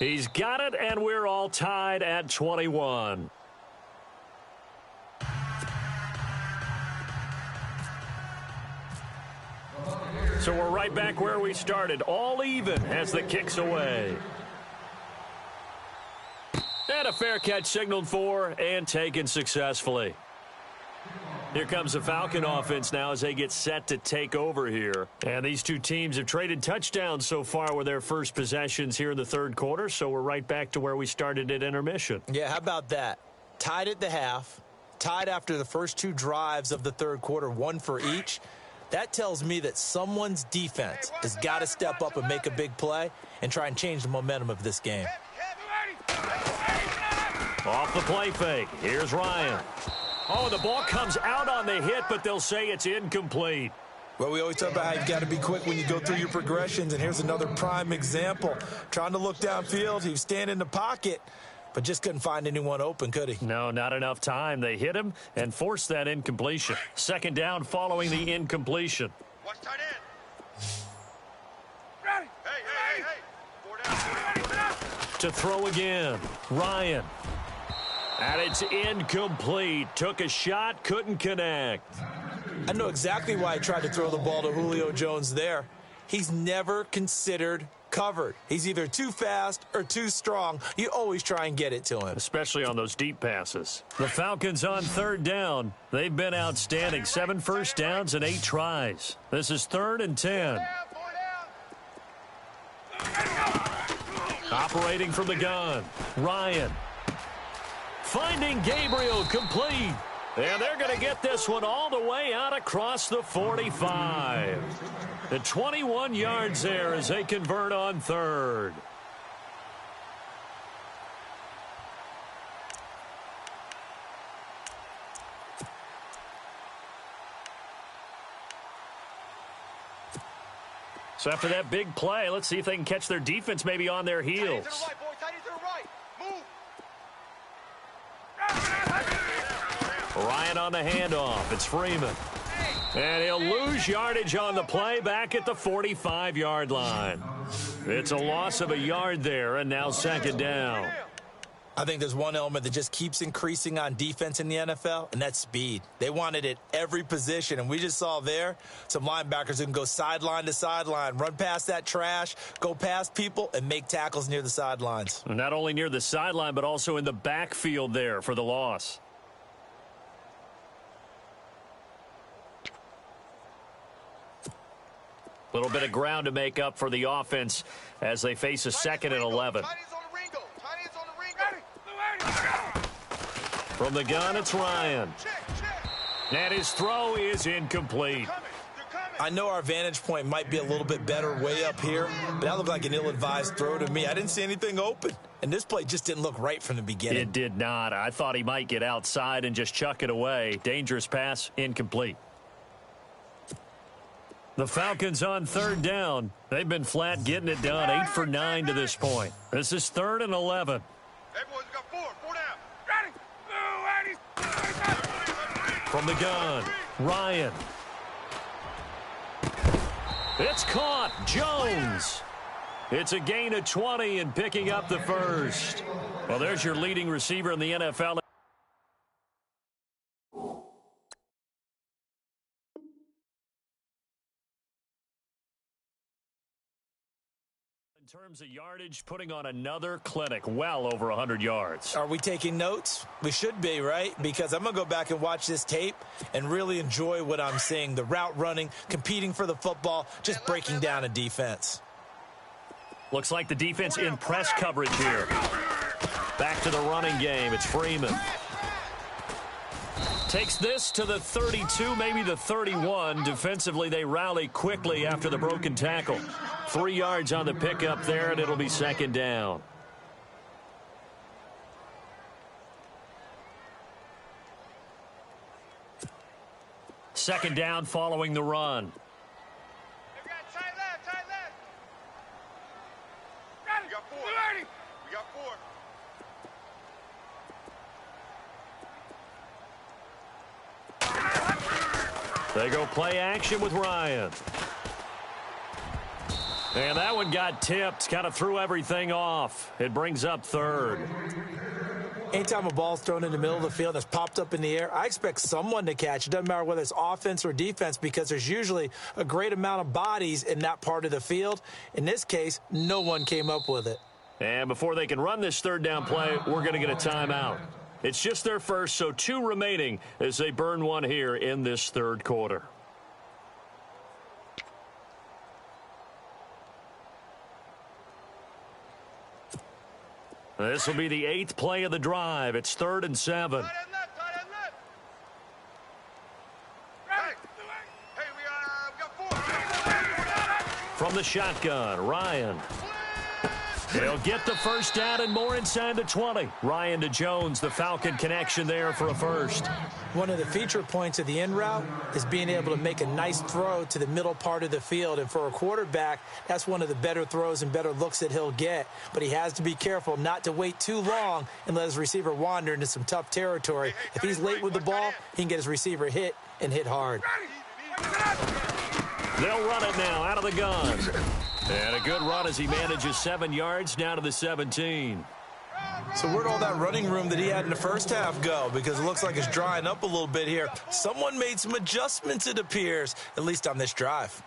[SPEAKER 2] He's got it, and we're all tied at 21. So we're right back where we started, all even as the kick's away. And a fair catch signaled for and taken successfully. Here comes the Falcon offense now as they get set to take over here. And these two teams have traded touchdowns so far with their first possessions here in the 3rd quarter, so we're right back to where we started at intermission.
[SPEAKER 4] Yeah, how about that? Tied at the half, tied after the first 2 drives of the 3rd quarter, 1 for each. That tells me that someone's defense has got to step up and make a big play and try and change the momentum of this game.
[SPEAKER 2] Off the play fake. Here's Ryan. Oh, the ball comes out on the hit, but they'll say it's incomplete.
[SPEAKER 4] Well, we always talk about how you've got to be quick when you go through your progressions, and here's another prime example. Trying to look downfield, he was standing in the pocket, but just couldn't find anyone open, could he?
[SPEAKER 2] No, not enough time. They hit him and forced that incompletion. 2nd down following the incompletion.
[SPEAKER 3] Watch tight end. Ready. Hey. 4 down.
[SPEAKER 2] To throw again, Ryan. And it's incomplete. Took a shot, couldn't connect.
[SPEAKER 4] I know exactly why I tried to throw the ball to Julio Jones there. He's never considered covered. He's either too fast or too strong. You always try and get it to him.
[SPEAKER 2] Especially on those deep passes. The Falcons on third down. They've been outstanding. 7 first downs and 8 tries. This is 3rd and 10. Operating from the gun. Ryan. Finding Gabriel complete. And they're going to get this one all the way out across the 45. The 21 yards there as they convert on 3rd. So after that big play, let's see if they can catch their defense maybe on their heels. Ryan on the handoff. It's Freeman. And he'll lose yardage on the play back at the 45-yard line. It's a loss of a yard there, and now 2nd down.
[SPEAKER 4] I think there's one element that just keeps increasing on defense in the NFL, and that's speed. They want it at every position, and we just saw there some linebackers who can go sideline to sideline, run past that trash, go past people, and make tackles near the sidelines.
[SPEAKER 2] Not only near the sideline, but also in the backfield there for the loss. A little bit of ground to make up for the offense as they face a 2nd and 11. From the gun, it's Ryan. And his throw is incomplete.
[SPEAKER 4] I know our vantage point might be a little bit better way up here, but that looked like an ill-advised throw to me. I didn't see anything open, and this play just didn't look right from the beginning.
[SPEAKER 2] It did not. I thought he might get outside and just chuck it away. Dangerous pass, incomplete. The Falcons on 3rd down. They've been flat getting it done. 8 for 9 to this point. This is 3rd and 11.
[SPEAKER 3] Hey, boys, we got 4 down. Ready?
[SPEAKER 2] From the gun, Ryan. It's caught. Jones. It's a gain of 20 and picking up the first. Well, there's your leading receiver in the NFL. In terms of yardage, putting on another clinic, well over 100 yards.
[SPEAKER 4] Are we taking notes? We should be, right? Because I'm going to go back and watch this tape and really enjoy what I'm seeing. The route running, competing for the football, just breaking down a defense.
[SPEAKER 2] Looks like the defense in press coverage here. Back to the running game. It's Freeman. Takes this to the 32, maybe the 31. Defensively, they rally quickly after the broken tackle. 3 yards on the pickup there, and it'll be 2nd down. Second down following the run.
[SPEAKER 3] We got 4. We got 4.
[SPEAKER 2] They go play action with Ryan. And that one got tipped, kind of threw everything off. It brings up 3rd.
[SPEAKER 4] Anytime a ball's thrown in the middle of the field that's popped up in the air, I expect someone to catch. It doesn't matter whether it's offense or defense because there's usually a great amount of bodies in that part of the field. In this case, no one came up with it.
[SPEAKER 2] And before they can run this 3rd down play, we're going to get a timeout. It's just their first, so 2 remaining as they burn one here in this 3rd quarter. This will be the 8th play of the drive. It's 3rd and 7.
[SPEAKER 3] Hey, we got 4.
[SPEAKER 2] From the shotgun, Ryan. He'll get the first down and more inside the 20. Ryan to Jones, the Falcon connection there for a first.
[SPEAKER 4] One of the feature points of the in route is being able to make a nice throw to the middle part of the field. And for a quarterback, that's one of the better throws and better looks that he'll get. But he has to be careful not to wait too long and let his receiver wander into some tough territory. If he's late with the ball, he can get his receiver hit and hit hard.
[SPEAKER 2] They'll run it now out of the gun. And a good run as he manages 7 yards down to the 17.
[SPEAKER 4] So where'd all that running room that he had in the first half go? Because it looks like it's drying up a little bit here. Someone made some adjustments, it appears, at least on this drive.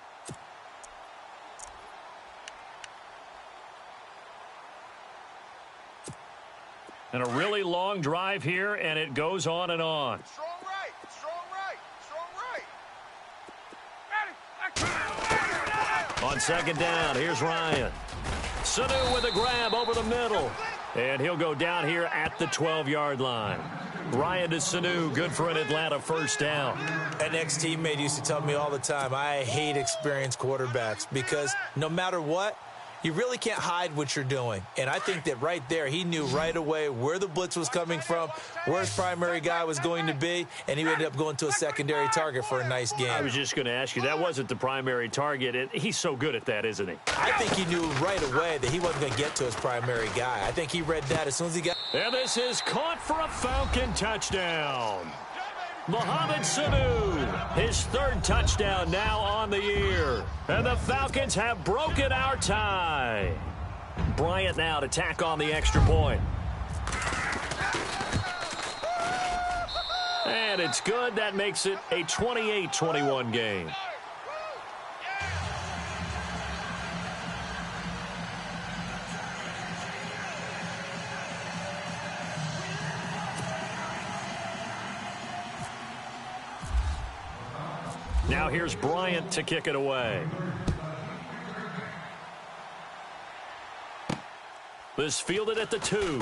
[SPEAKER 2] And a really long drive here, and it goes on and on.
[SPEAKER 3] Strong right, strong right, strong right.
[SPEAKER 2] On second down, here's Ryan. Sanu with a grab over the middle. And he'll go down here at the 12-yard line. Ryan to Sanu, good for an Atlanta first down.
[SPEAKER 4] An ex-teammate used to tell me all the time, I hate experienced quarterbacks because no matter what, you really can't hide what you're doing. And I think that right there, he knew right away where the blitz was coming from, where his primary guy was going to be, and he ended up going to a secondary target for a nice game.
[SPEAKER 2] I was just going to ask you, that wasn't the primary target. And he's so good at that, isn't he?
[SPEAKER 4] I think he knew right away that he wasn't going to get to his primary guy. I think he read that as soon as he got...
[SPEAKER 2] And this is caught for a Falcon touchdown. Mohamed Sanu, his third touchdown now on the year. And the Falcons have broken our tie. Bryant now to tack on the extra point. And it's good. That makes it a 28-21 game. Now here's Bryant to kick it away. This fielded at the 2.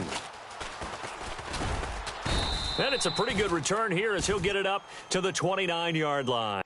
[SPEAKER 2] And it's a pretty good return here as he'll get it up to the 29-yard line.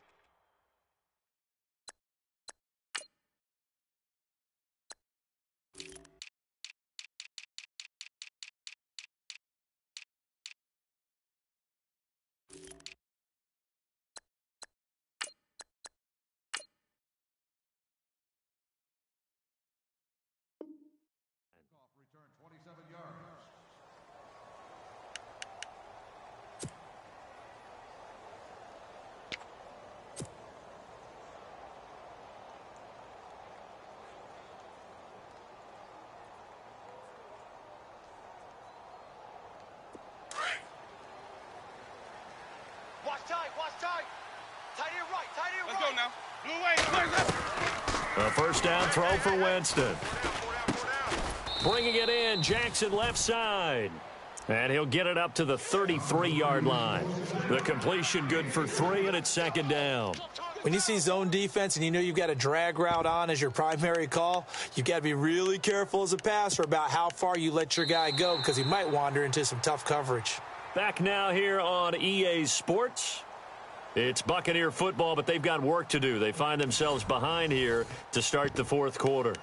[SPEAKER 2] A first down throw for Winston. Bringing it in, Jackson left side. And he'll get it up to the 33-yard line. The completion good for 3, and it's second down.
[SPEAKER 4] When you see zone defense and you know you've got a drag route on as your primary call, you've got to be really careful as a passer about how far you let your guy go because he might wander into some tough coverage.
[SPEAKER 2] Back now here on EA Sports. It's Buccaneer football, but they've got work to do. They find themselves behind here to start the fourth quarter.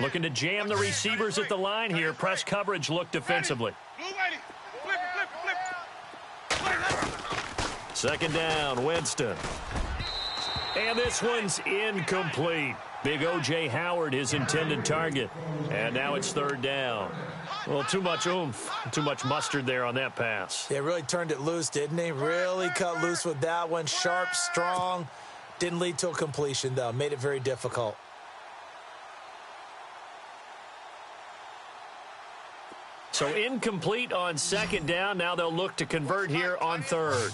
[SPEAKER 2] Looking to jam the receivers at the line here. Press coverage look defensively. Second down, Winston. And this one's incomplete. Big O.J. Howard, his intended target. And now it's third down. Well, too much oomph, too much mustard there on that pass.
[SPEAKER 4] They really turned it loose, didn't they? Really cut loose with that one. Sharp, strong. Didn't lead to a completion, though. Made it very difficult.
[SPEAKER 2] So incomplete on second down. Now they'll look to convert here on third.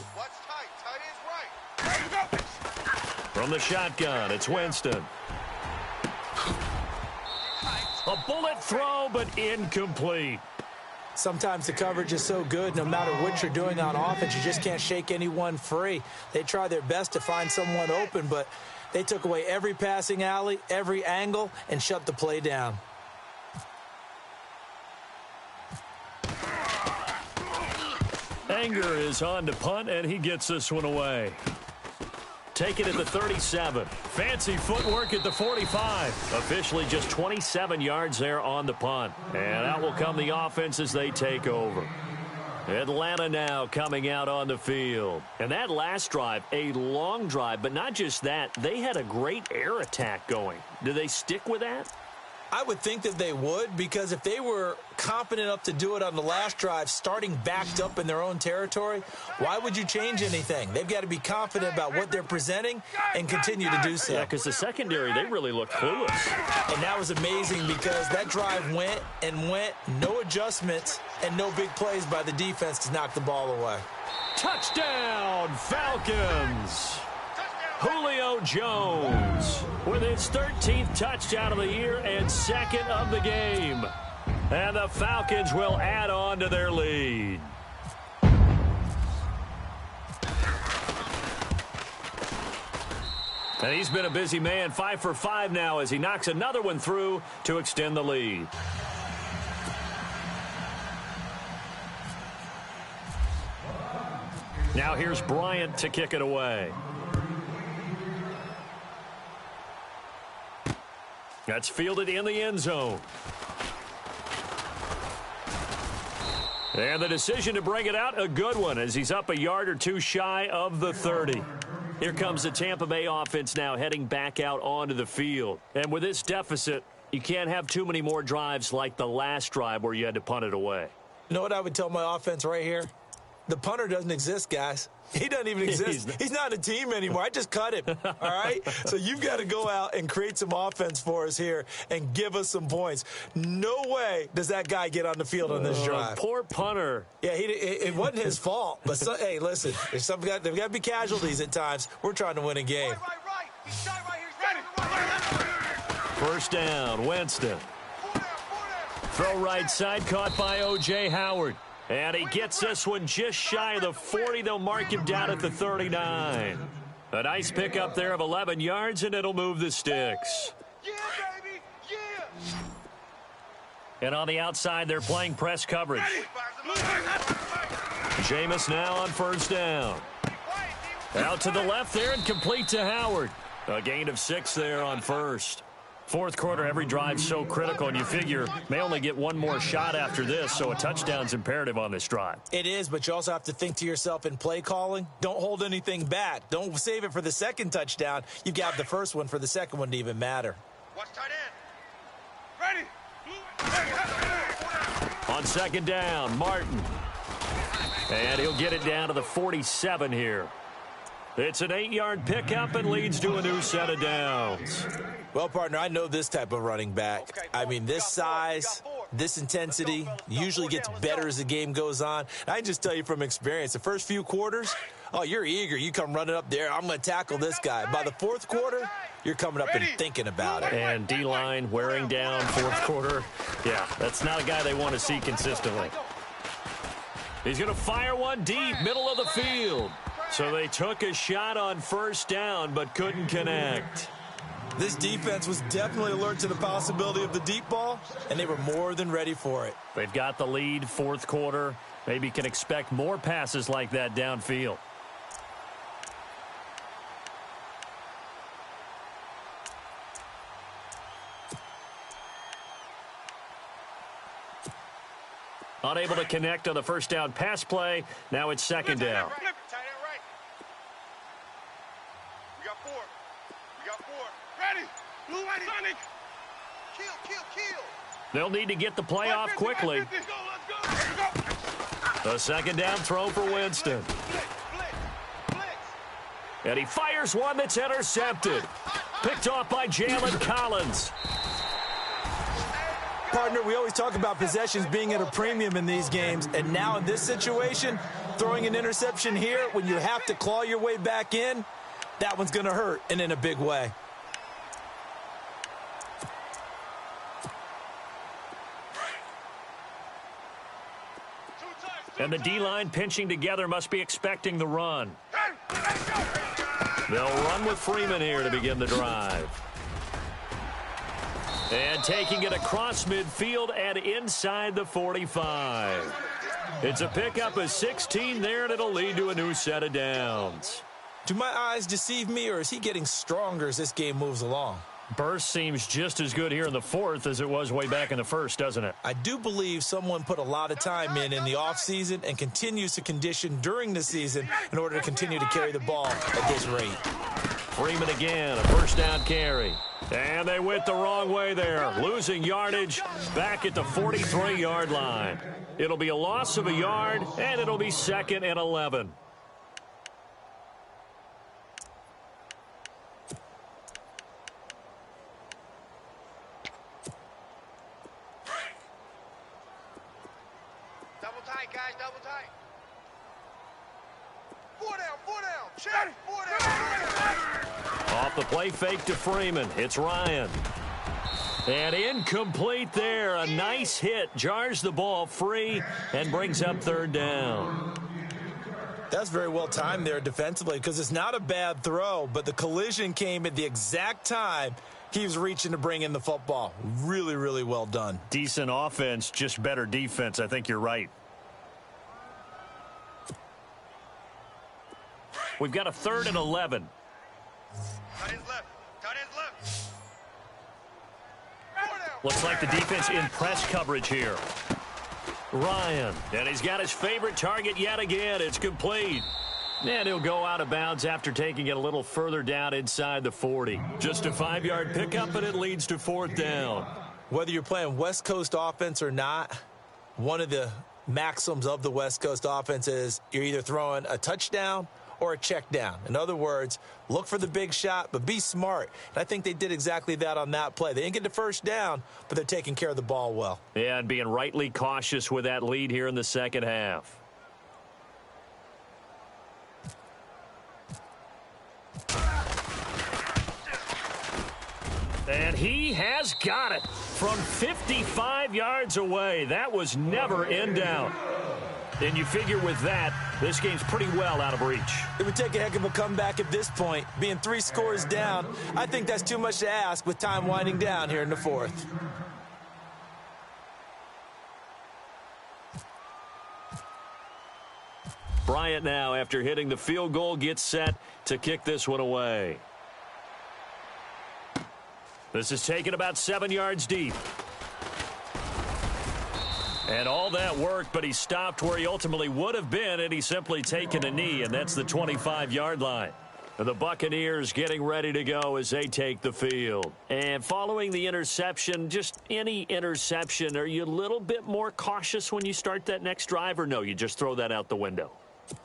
[SPEAKER 2] From the shotgun, it's Winston. A bullet throw, but incomplete.
[SPEAKER 4] Sometimes the coverage is so good, no matter what you're doing on offense, you just can't shake anyone free. They try their best to find someone open, but they took away every passing alley, every angle, and shut the play down.
[SPEAKER 2] Anger is on to punt, and he gets this one away. Take it at the 37. Fancy footwork at the 45. Officially just 27 yards there on the punt. And out will come the offense as they take over. Atlanta now coming out on the field. And that last drive, a long drive, but not just that. They had a great air attack going. Do they stick with that?
[SPEAKER 4] I would think that they would, because if they were confident enough to do it on the last drive, starting backed up in their own territory, why would you change anything? They've got to be confident about what they're presenting and continue to do so.
[SPEAKER 2] Yeah, because the secondary, they really looked clueless.
[SPEAKER 4] And that was amazing because that drive went and went, no adjustments and no big plays by the defense to knock the ball away.
[SPEAKER 2] Touchdown, Falcons! Julio Jones with his 13th touchdown of the year and second of the game. And the Falcons will add on to their lead. And he's been a busy man, 5 for 5 now as he knocks another one through to extend the lead. Now here's Bryant to kick it away. That's fielded in the end zone. And the decision to bring it out, a good one, as he's up a yard or two shy of the 30. Here comes the Tampa Bay offense now heading back out onto the field. And with this deficit, you can't have too many more drives like the last drive where you had to punt it away.
[SPEAKER 4] You know what I would tell my offense right here? The punter doesn't exist, guys. He doesn't even exist. He's not a team anymore. I just cut him, all right? So you've got to go out and create some offense for us here and give us some points. No way does that guy get on the field on this drive.
[SPEAKER 2] Poor punter.
[SPEAKER 4] Yeah, it wasn't his fault. But, hey, listen, there's there've got to be casualties at times. We're trying to win a game.
[SPEAKER 3] Right. He's shot right here. He's ready.
[SPEAKER 2] First down, Winston. Throw right side, caught by O.J. Howard. And he gets this one just shy of the 40. They'll mark him down at the 39. A nice pickup there of 11 yards, and it'll move the sticks.
[SPEAKER 3] Yeah, baby. Yeah.
[SPEAKER 2] And on the outside, they're playing press coverage. Jameis now on first down. Out to the left there and complete to Howard. A gain of 6 there on first. Fourth quarter, every drive so critical, and you figure may only get one more shot after this, so a touchdown's imperative on this drive.
[SPEAKER 4] It is, but you also have to think to yourself in play calling, don't hold anything back. Don't save it for the second touchdown. You've got the first one for the second one to even matter.
[SPEAKER 3] Watch tight end. Ready.
[SPEAKER 2] On second down, Martin. And he'll get it down to the 47 here. It's an 8-yard pickup and leads to a new set of downs.
[SPEAKER 4] Well, partner, I know this type of running back. I mean, this size, this intensity usually gets better as the game goes on. And I can just tell you from experience, the first few quarters, oh, you're eager. You come running up there, I'm going to tackle this guy. By the fourth quarter, you're coming up and thinking about it.
[SPEAKER 2] And D-line wearing down fourth quarter. Yeah, that's not a guy they want to see consistently. He's going to fire one deep, middle of the field. So they took a shot on first down but couldn't connect.
[SPEAKER 4] This defense was definitely alert to the possibility of the deep ball, and they were more than ready for it.
[SPEAKER 2] They've got the lead fourth quarter. Maybe can expect more passes like that downfield. Unable to connect on the first down pass play. Now it's second down. They'll need to get the play off quickly. A second down throw for Winston. And he fires one that's intercepted. Picked off by Jalen Collins.
[SPEAKER 4] Partner, we always talk about possessions being at a premium in these games, and now in this situation, throwing an interception here when you have to claw your way back in, that one's going to hurt, and in a big way.
[SPEAKER 2] And the D-line pinching together must be expecting the run. They'll run with Freeman here to begin the drive. And taking it across midfield and inside the 45. It's a pickup of 16 there, and it'll lead to a new set of downs.
[SPEAKER 4] Do my eyes deceive me, or is he getting stronger as this game moves along?
[SPEAKER 2] Burst seems just as good here in the fourth as it was way back in the first, doesn't it?
[SPEAKER 4] I do believe someone put a lot of time in the offseason and continues to condition during the season in order to continue to carry the ball at this rate.
[SPEAKER 2] Freeman again, a first down carry. And they went the wrong way there, losing yardage back at the 43-yard line. It'll be a loss of a yard, and it'll be 2nd and 11.
[SPEAKER 3] Double tight, guys, double tight. 4 down, check, 4 down.
[SPEAKER 2] Off the play fake to Freeman. It's Ryan. And incomplete there. A nice hit. Jars the ball free and brings up 3rd down.
[SPEAKER 4] That's very well timed there defensively because it's not a bad throw, but the collision came at the exact time he was reaching to bring in the football. Really, really well done.
[SPEAKER 2] Decent offense, just better defense. I think you're right. We've got a 3rd and 11.
[SPEAKER 3] Tight ends left.
[SPEAKER 2] Looks like the defense in press coverage here. Ryan, and he's got his favorite target yet again. It's complete. And he'll go out of bounds after taking it a little further down inside the 40. Just a 5-yard pickup, and it leads to 4th down.
[SPEAKER 4] Whether you're playing West Coast offense or not, one of the maxims of the West Coast offense is you're either throwing a touchdown or a check down. In other words, look for the big shot, but be smart. And I think they did exactly that on that play. They didn't get the first down, but they're taking care of the ball well.
[SPEAKER 2] Yeah, and being rightly cautious with that lead here in the second half. And he has got it from 55 yards away. That was never in doubt. And you figure with that, this game's pretty well out of reach.
[SPEAKER 4] It would take a heck of a comeback at this point. Being 3 scores down, I think that's too much to ask with time winding down here in the 4th.
[SPEAKER 2] Bryant now, after hitting the field goal, gets set to kick this one away. This is taken about 7 yards deep. And all that worked, but he stopped where he ultimately would have been, and he's simply taken a knee, and that's the 25-yard line. The Buccaneers getting ready to go as they take the field. And following the interception, just any interception, are you a little bit more cautious when you start that next drive, or no, you just throw that out the window?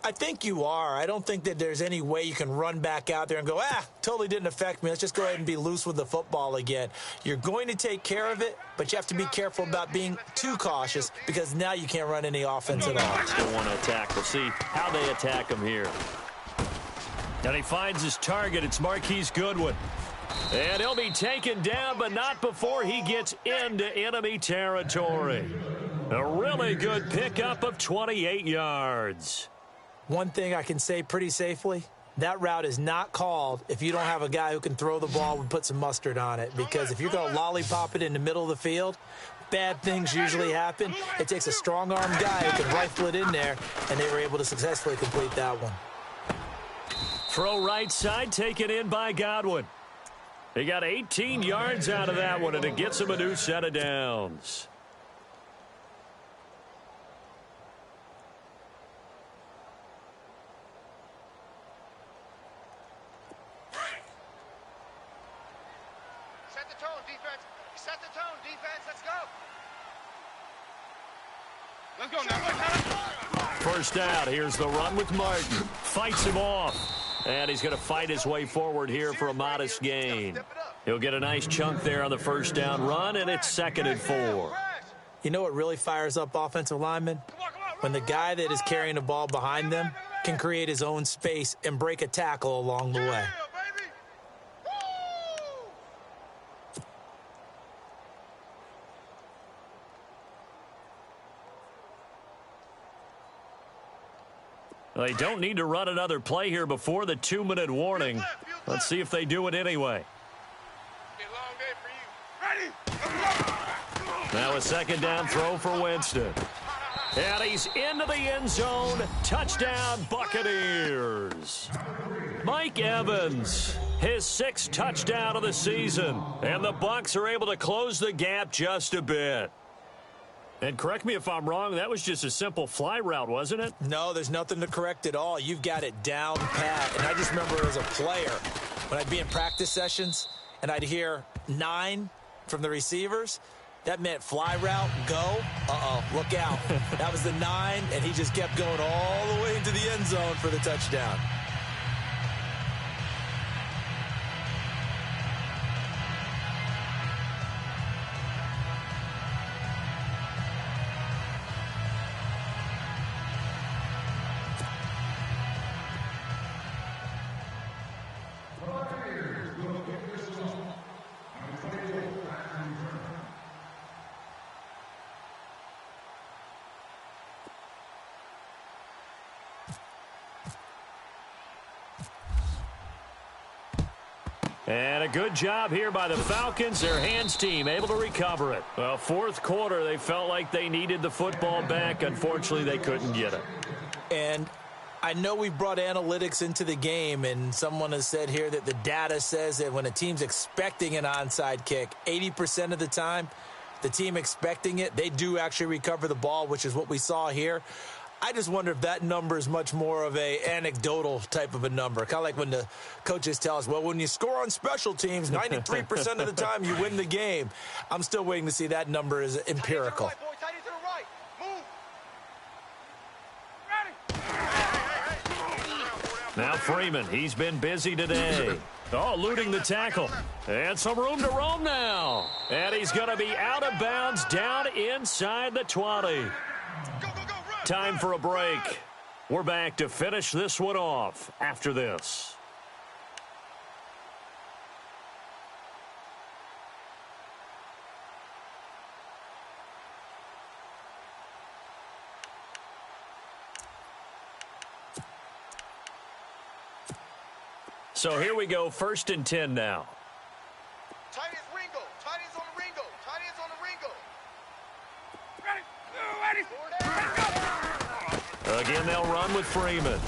[SPEAKER 4] I think you are. I don't think that there's any way you can run back out there and go, totally didn't affect me. Let's just go ahead and be loose with the football again. You're going to take care of it, but you have to be careful about being too cautious because now you can't run any offense at all.
[SPEAKER 2] Still want to attack. We'll see how they attack him here. And he finds his target. It's Marquise Goodwin. And he'll be taken down, but not before he gets into enemy territory. A really good pickup of 28 yards.
[SPEAKER 4] One thing I can say pretty safely, that route is not called if you don't have a guy who can throw the ball and put some mustard on it. Because if you're going to lollipop it in the middle of the field, bad things usually happen. It takes a strong-armed guy who can rifle it in there, and they were able to successfully complete that one.
[SPEAKER 2] Throw right side, taken in by Godwin. He got 18 yards out of that one, and it gets him a new set of downs.
[SPEAKER 3] Set the tone, defense. Set the tone, defense. Let's go. Let's go now.
[SPEAKER 2] First out. Here's the run with Martin. Fights him off. And he's going to fight his way forward here for a modest gain. He'll get a nice chunk there on the first down run, and it's 2nd and 4.
[SPEAKER 4] You know what really fires up offensive linemen? When the guy that is carrying the ball behind them can create his own space and break a tackle along the way.
[SPEAKER 2] They don't need to run another play here before the 2-minute warning. Let's see if they do it anyway. Now a 2nd down throw for Winston. And he's into the end zone. Touchdown, Buccaneers. Mike Evans his 6th touchdown of the season. And the Bucs are able to close the gap just a bit. And correct me if I'm wrong, that was just a simple fly route, wasn't it?
[SPEAKER 4] No, there's nothing to correct at all. You've got it down pat. And I just remember as a player, when I'd be in practice sessions and I'd hear 9 from the receivers, that meant fly route, go. Look out. That was the 9, and he just kept going all the way into the end zone for the touchdown.
[SPEAKER 2] And a good job here by the Falcons. Their hands team able to recover it. Well, 4th quarter, they felt like they needed the football back. Unfortunately, they couldn't get it.
[SPEAKER 4] And I know we've brought analytics into the game, and someone has said here that the data says that when a team's expecting an onside kick, 80% of the time, the team expecting it, they do actually recover the ball, which is what we saw here. I just wonder if that number is much more of a anecdotal type of a number. Kind of like when the coaches tell us, well, when you score on special teams, 93% of the time you win the game. I'm still waiting to see that number is empirical.
[SPEAKER 2] Now Freeman, he's been busy today. Eluding the tackle. And some room to roam now. And he's going to be out of bounds down inside the 20. Time for a break. We're back to finish this one off after this. So here we go, 1st and 10 now.
[SPEAKER 3] Tight ends Ringo. Tight ends on the Ringo. Tight ends on the Ringo.
[SPEAKER 2] Again, they'll run with Freeman.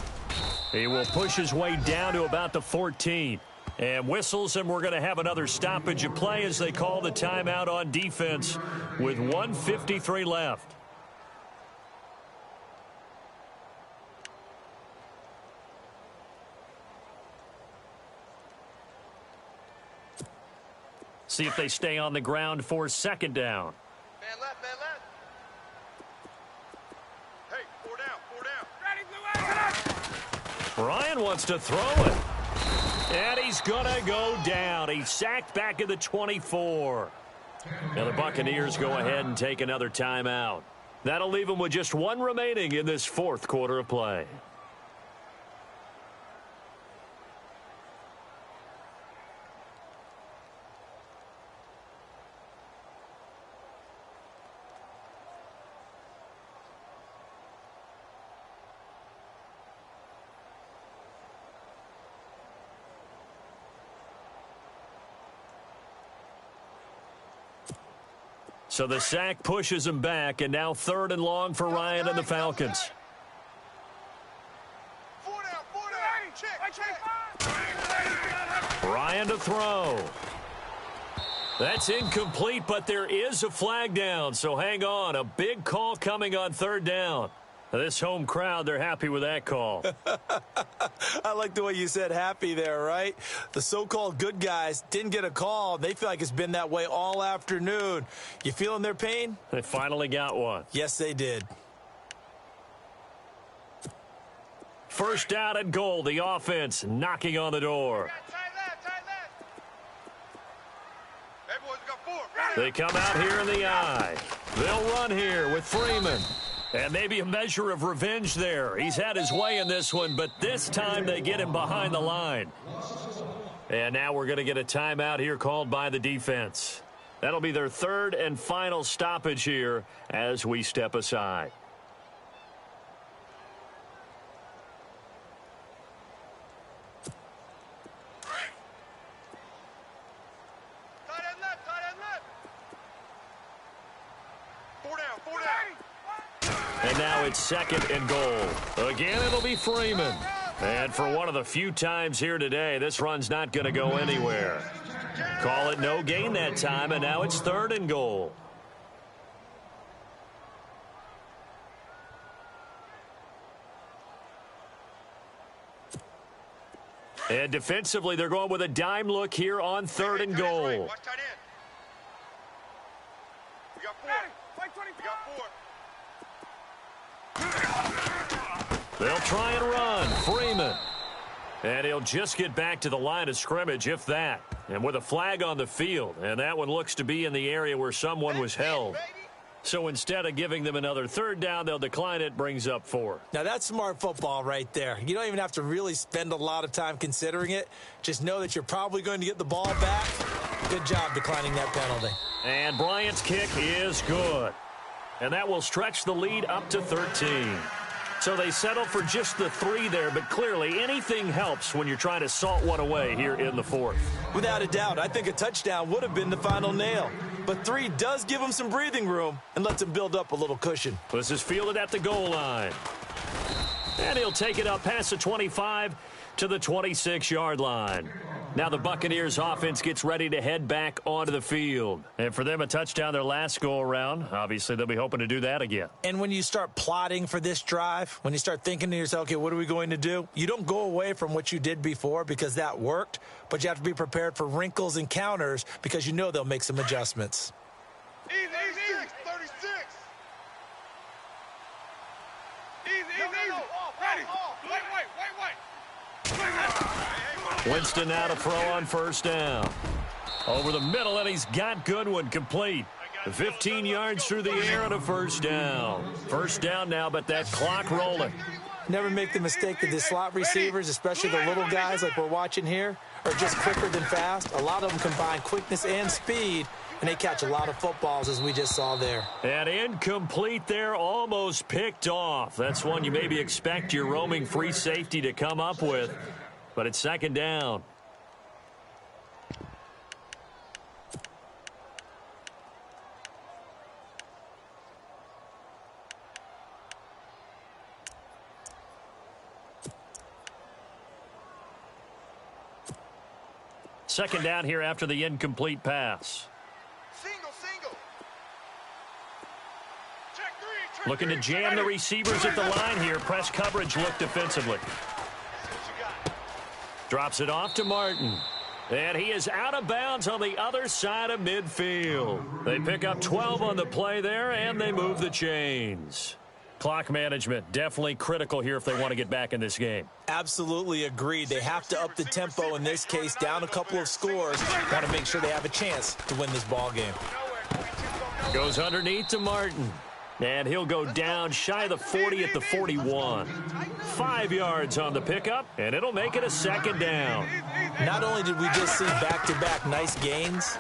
[SPEAKER 2] He will push his way down to about the 14. And whistles, and we're going to have another stoppage of play as they call the timeout on defense with 1:53 left. See if they stay on the ground for 2nd down.
[SPEAKER 3] Man left, man left. Hey, 4 down, 4 down.
[SPEAKER 2] Ryan wants to throw it. And he's going to go down. He's sacked back at the 24. Now the Buccaneers go ahead and take another timeout. That'll leave them with just 1 remaining in this 4th quarter of play. So the sack pushes him back, and now 3rd and long for Ryan and the Falcons.
[SPEAKER 3] 4 down, 4 down. Check.
[SPEAKER 2] Ryan to throw. That's incomplete, but there is a flag down, so hang on. A big call coming on 3rd down. This home crowd, they're happy with that call.
[SPEAKER 4] I like the way you said happy there, right? The so-called good guys didn't get a call. They feel like it's been that way all afternoon. You feeling their pain?
[SPEAKER 2] They finally got one.
[SPEAKER 4] Yes, they did.
[SPEAKER 2] 1st down and goal. The offense knocking on the door.
[SPEAKER 3] Tight left. Hey, boys, we got 4.
[SPEAKER 2] They come out here in the eye. They'll run here with Freeman. And maybe a measure of revenge there. He's had his way in this one, but this time they get him behind the line. And now we're going to get a timeout here called by the defense. That'll be their 3rd and final stoppage here as we step aside.
[SPEAKER 3] Tight end left. 4 down, 4 down.
[SPEAKER 2] And now it's 2nd and goal. Again, it'll be Freeman. And for one of the few times here today, this run's not going to go anywhere. Call it no gain that time, and now it's 3rd and goal. And defensively, they're going with a dime look here on 3rd and goal.
[SPEAKER 3] Watch tight end. We got 4. We got 4.
[SPEAKER 2] They'll try and run. Freeman. And he'll just get back to the line of scrimmage, if that. And with a flag on the field. And that one looks to be in the area where someone was held. So instead of giving them another 3rd down, they'll decline it, brings up 4.
[SPEAKER 4] Now, that's smart football right there. You don't even have to really spend a lot of time considering it. Just know that you're probably going to get the ball back. Good job declining that penalty.
[SPEAKER 2] And Bryant's kick is good. And that will stretch the lead up to 13. So they settle for just the 3 there, but clearly anything helps when you're trying to salt one away here in the 4th.
[SPEAKER 4] Without a doubt, I think a touchdown would have been the final nail. But 3 does give them some breathing room and lets them build up a little cushion.
[SPEAKER 2] This is fielded at the goal line. And he'll take it up past the 25 to the 26-yard line. Now the Buccaneers offense gets ready to head back onto the field. And for them, a touchdown their last go-around. Obviously, they'll be hoping to do that again.
[SPEAKER 4] And when you start plotting for this drive, when you start thinking to yourself, okay, what are we going to do? You don't go away from what you did before because that worked, but you have to be prepared for wrinkles and counters because you know they'll make some adjustments.
[SPEAKER 3] Easy, easy, 36. Easy, easy. Ready. Wait.
[SPEAKER 2] Winston now to throw on 1st down. Over the middle, and he's got Goodwin complete. 15 yards through the air and a 1st down. 1st down now, but that clock rolling.
[SPEAKER 4] Never make the mistake that the slot receivers, especially the little guys like we're watching here, are just quicker than fast. A lot of them combine quickness and speed, and they catch a lot of footballs, as we just saw there.
[SPEAKER 2] And incomplete there, almost picked off. That's one you maybe expect your roaming free safety to come up with, but it's 2nd down. Second down here after the incomplete pass.
[SPEAKER 3] Single.
[SPEAKER 2] Looking to jam the receivers at the line here. Press coverage look defensively. Drops it off to Martin. And he is out of bounds on the other side of midfield. They pick up 12 on the play there, and they move the chains. Clock management definitely critical here if they want to get back in this game.
[SPEAKER 4] Absolutely agreed. They have to up the tempo in this case, down a couple of scores. Got to make sure they have a chance to win this ball game.
[SPEAKER 2] Goes underneath to Martin. And he'll go down shy of the 40 at the 41. 5 yards on the pickup, and it'll make it a 2nd down.
[SPEAKER 4] Not only did we just see back-to-back nice gains,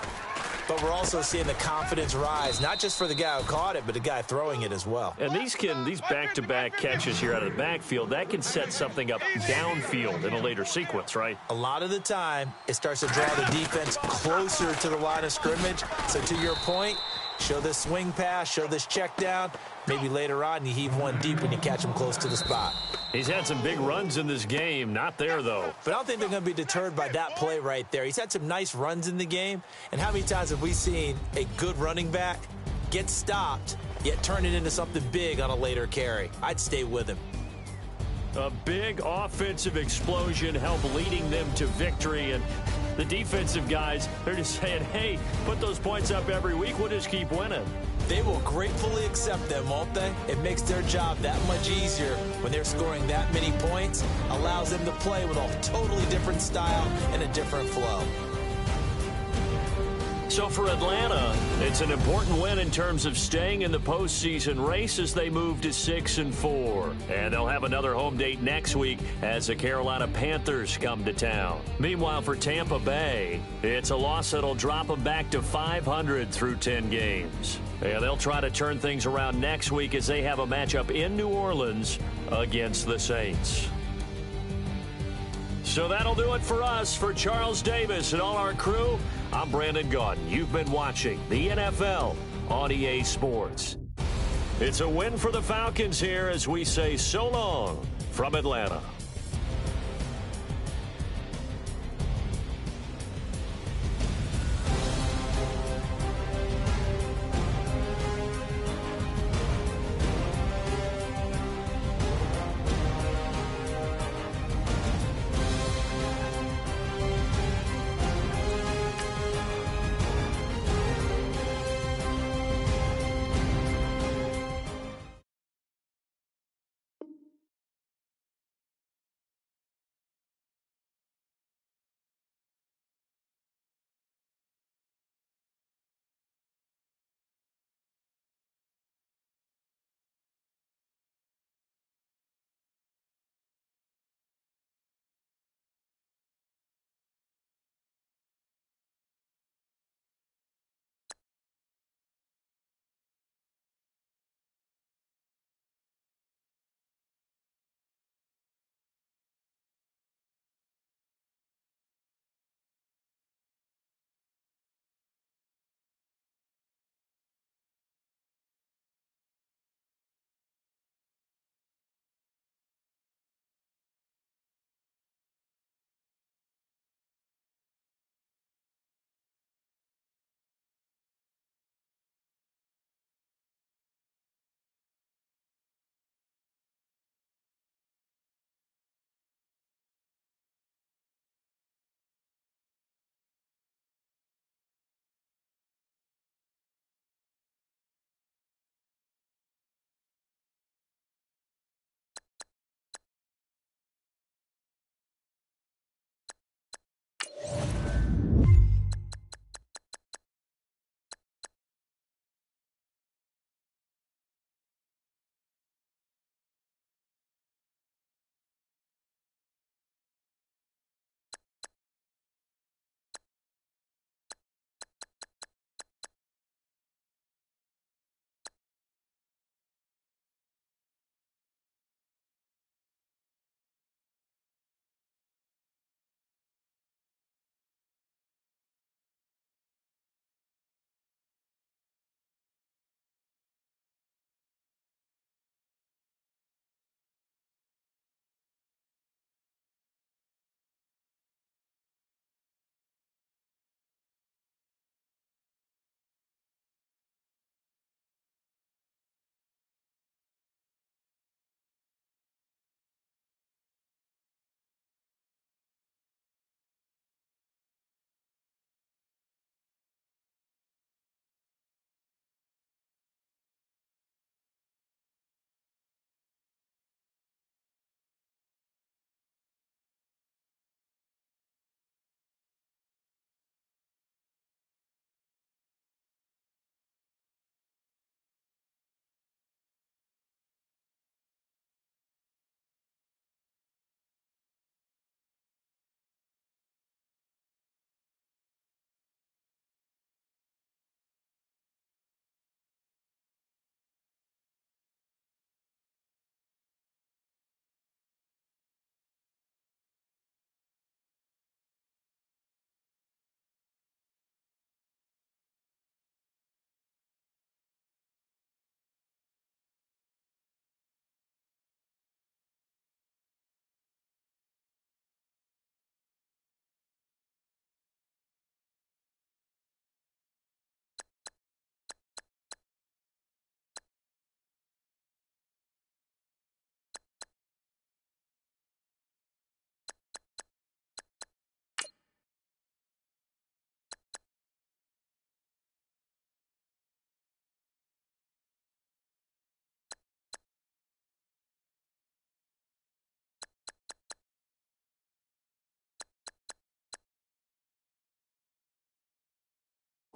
[SPEAKER 4] but we're also seeing the confidence rise, not just for the guy who caught it, but the guy throwing it as well.
[SPEAKER 2] And these back-to-back catches here out of the backfield, that can set something up downfield in a later sequence, right?
[SPEAKER 4] A lot of the time, it starts to draw the defense closer to the line of scrimmage. So to your point, show this swing pass, show this check down. Maybe later on you heave one deep when you catch him close to the spot.
[SPEAKER 2] He's had some big runs in this game. Not there, though.
[SPEAKER 4] But I don't think they're going to be deterred by that play right there. He's had some nice runs in the game. And how many times have we seen a good running back get stopped, yet turn it into something big on a later carry? I'd stay with him.
[SPEAKER 2] A big offensive explosion helped leading them to victory. And the defensive guys, they're just saying, hey, put those points up every week. We'll just keep winning.
[SPEAKER 4] They will gratefully accept them, won't they? It makes their job that much easier when they're scoring that many points. Allows them to play with a totally different style and a different flow.
[SPEAKER 2] So for Atlanta, it's an important win in terms of staying in the postseason race as they move to 6-4. And they'll have another home date next week as the Carolina Panthers come to town. Meanwhile, for Tampa Bay, it's a loss that'll drop them back to 500 through 10 games. And they'll try to turn things around next week as they have a matchup in New Orleans against the Saints. So that'll do it for us. For Charles Davis and all our crew, I'm Brandon Gaudin. You've been watching the NFL on EA Sports. It's a win for the Falcons here as we say so long from Atlanta.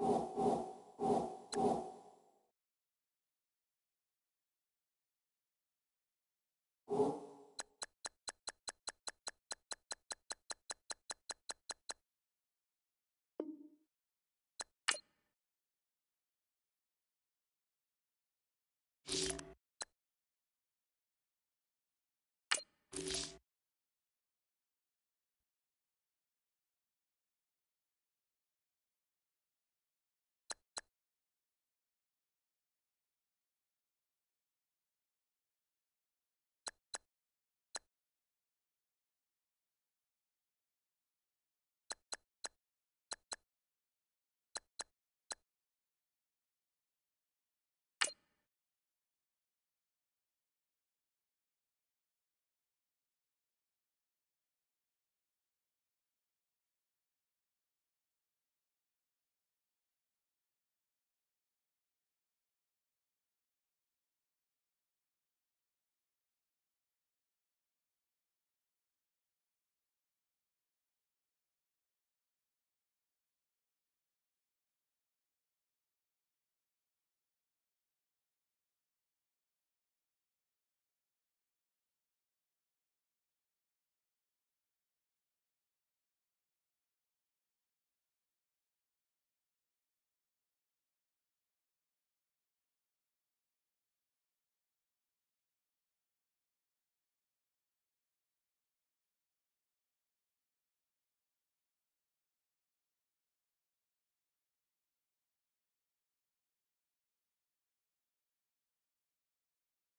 [SPEAKER 3] Go!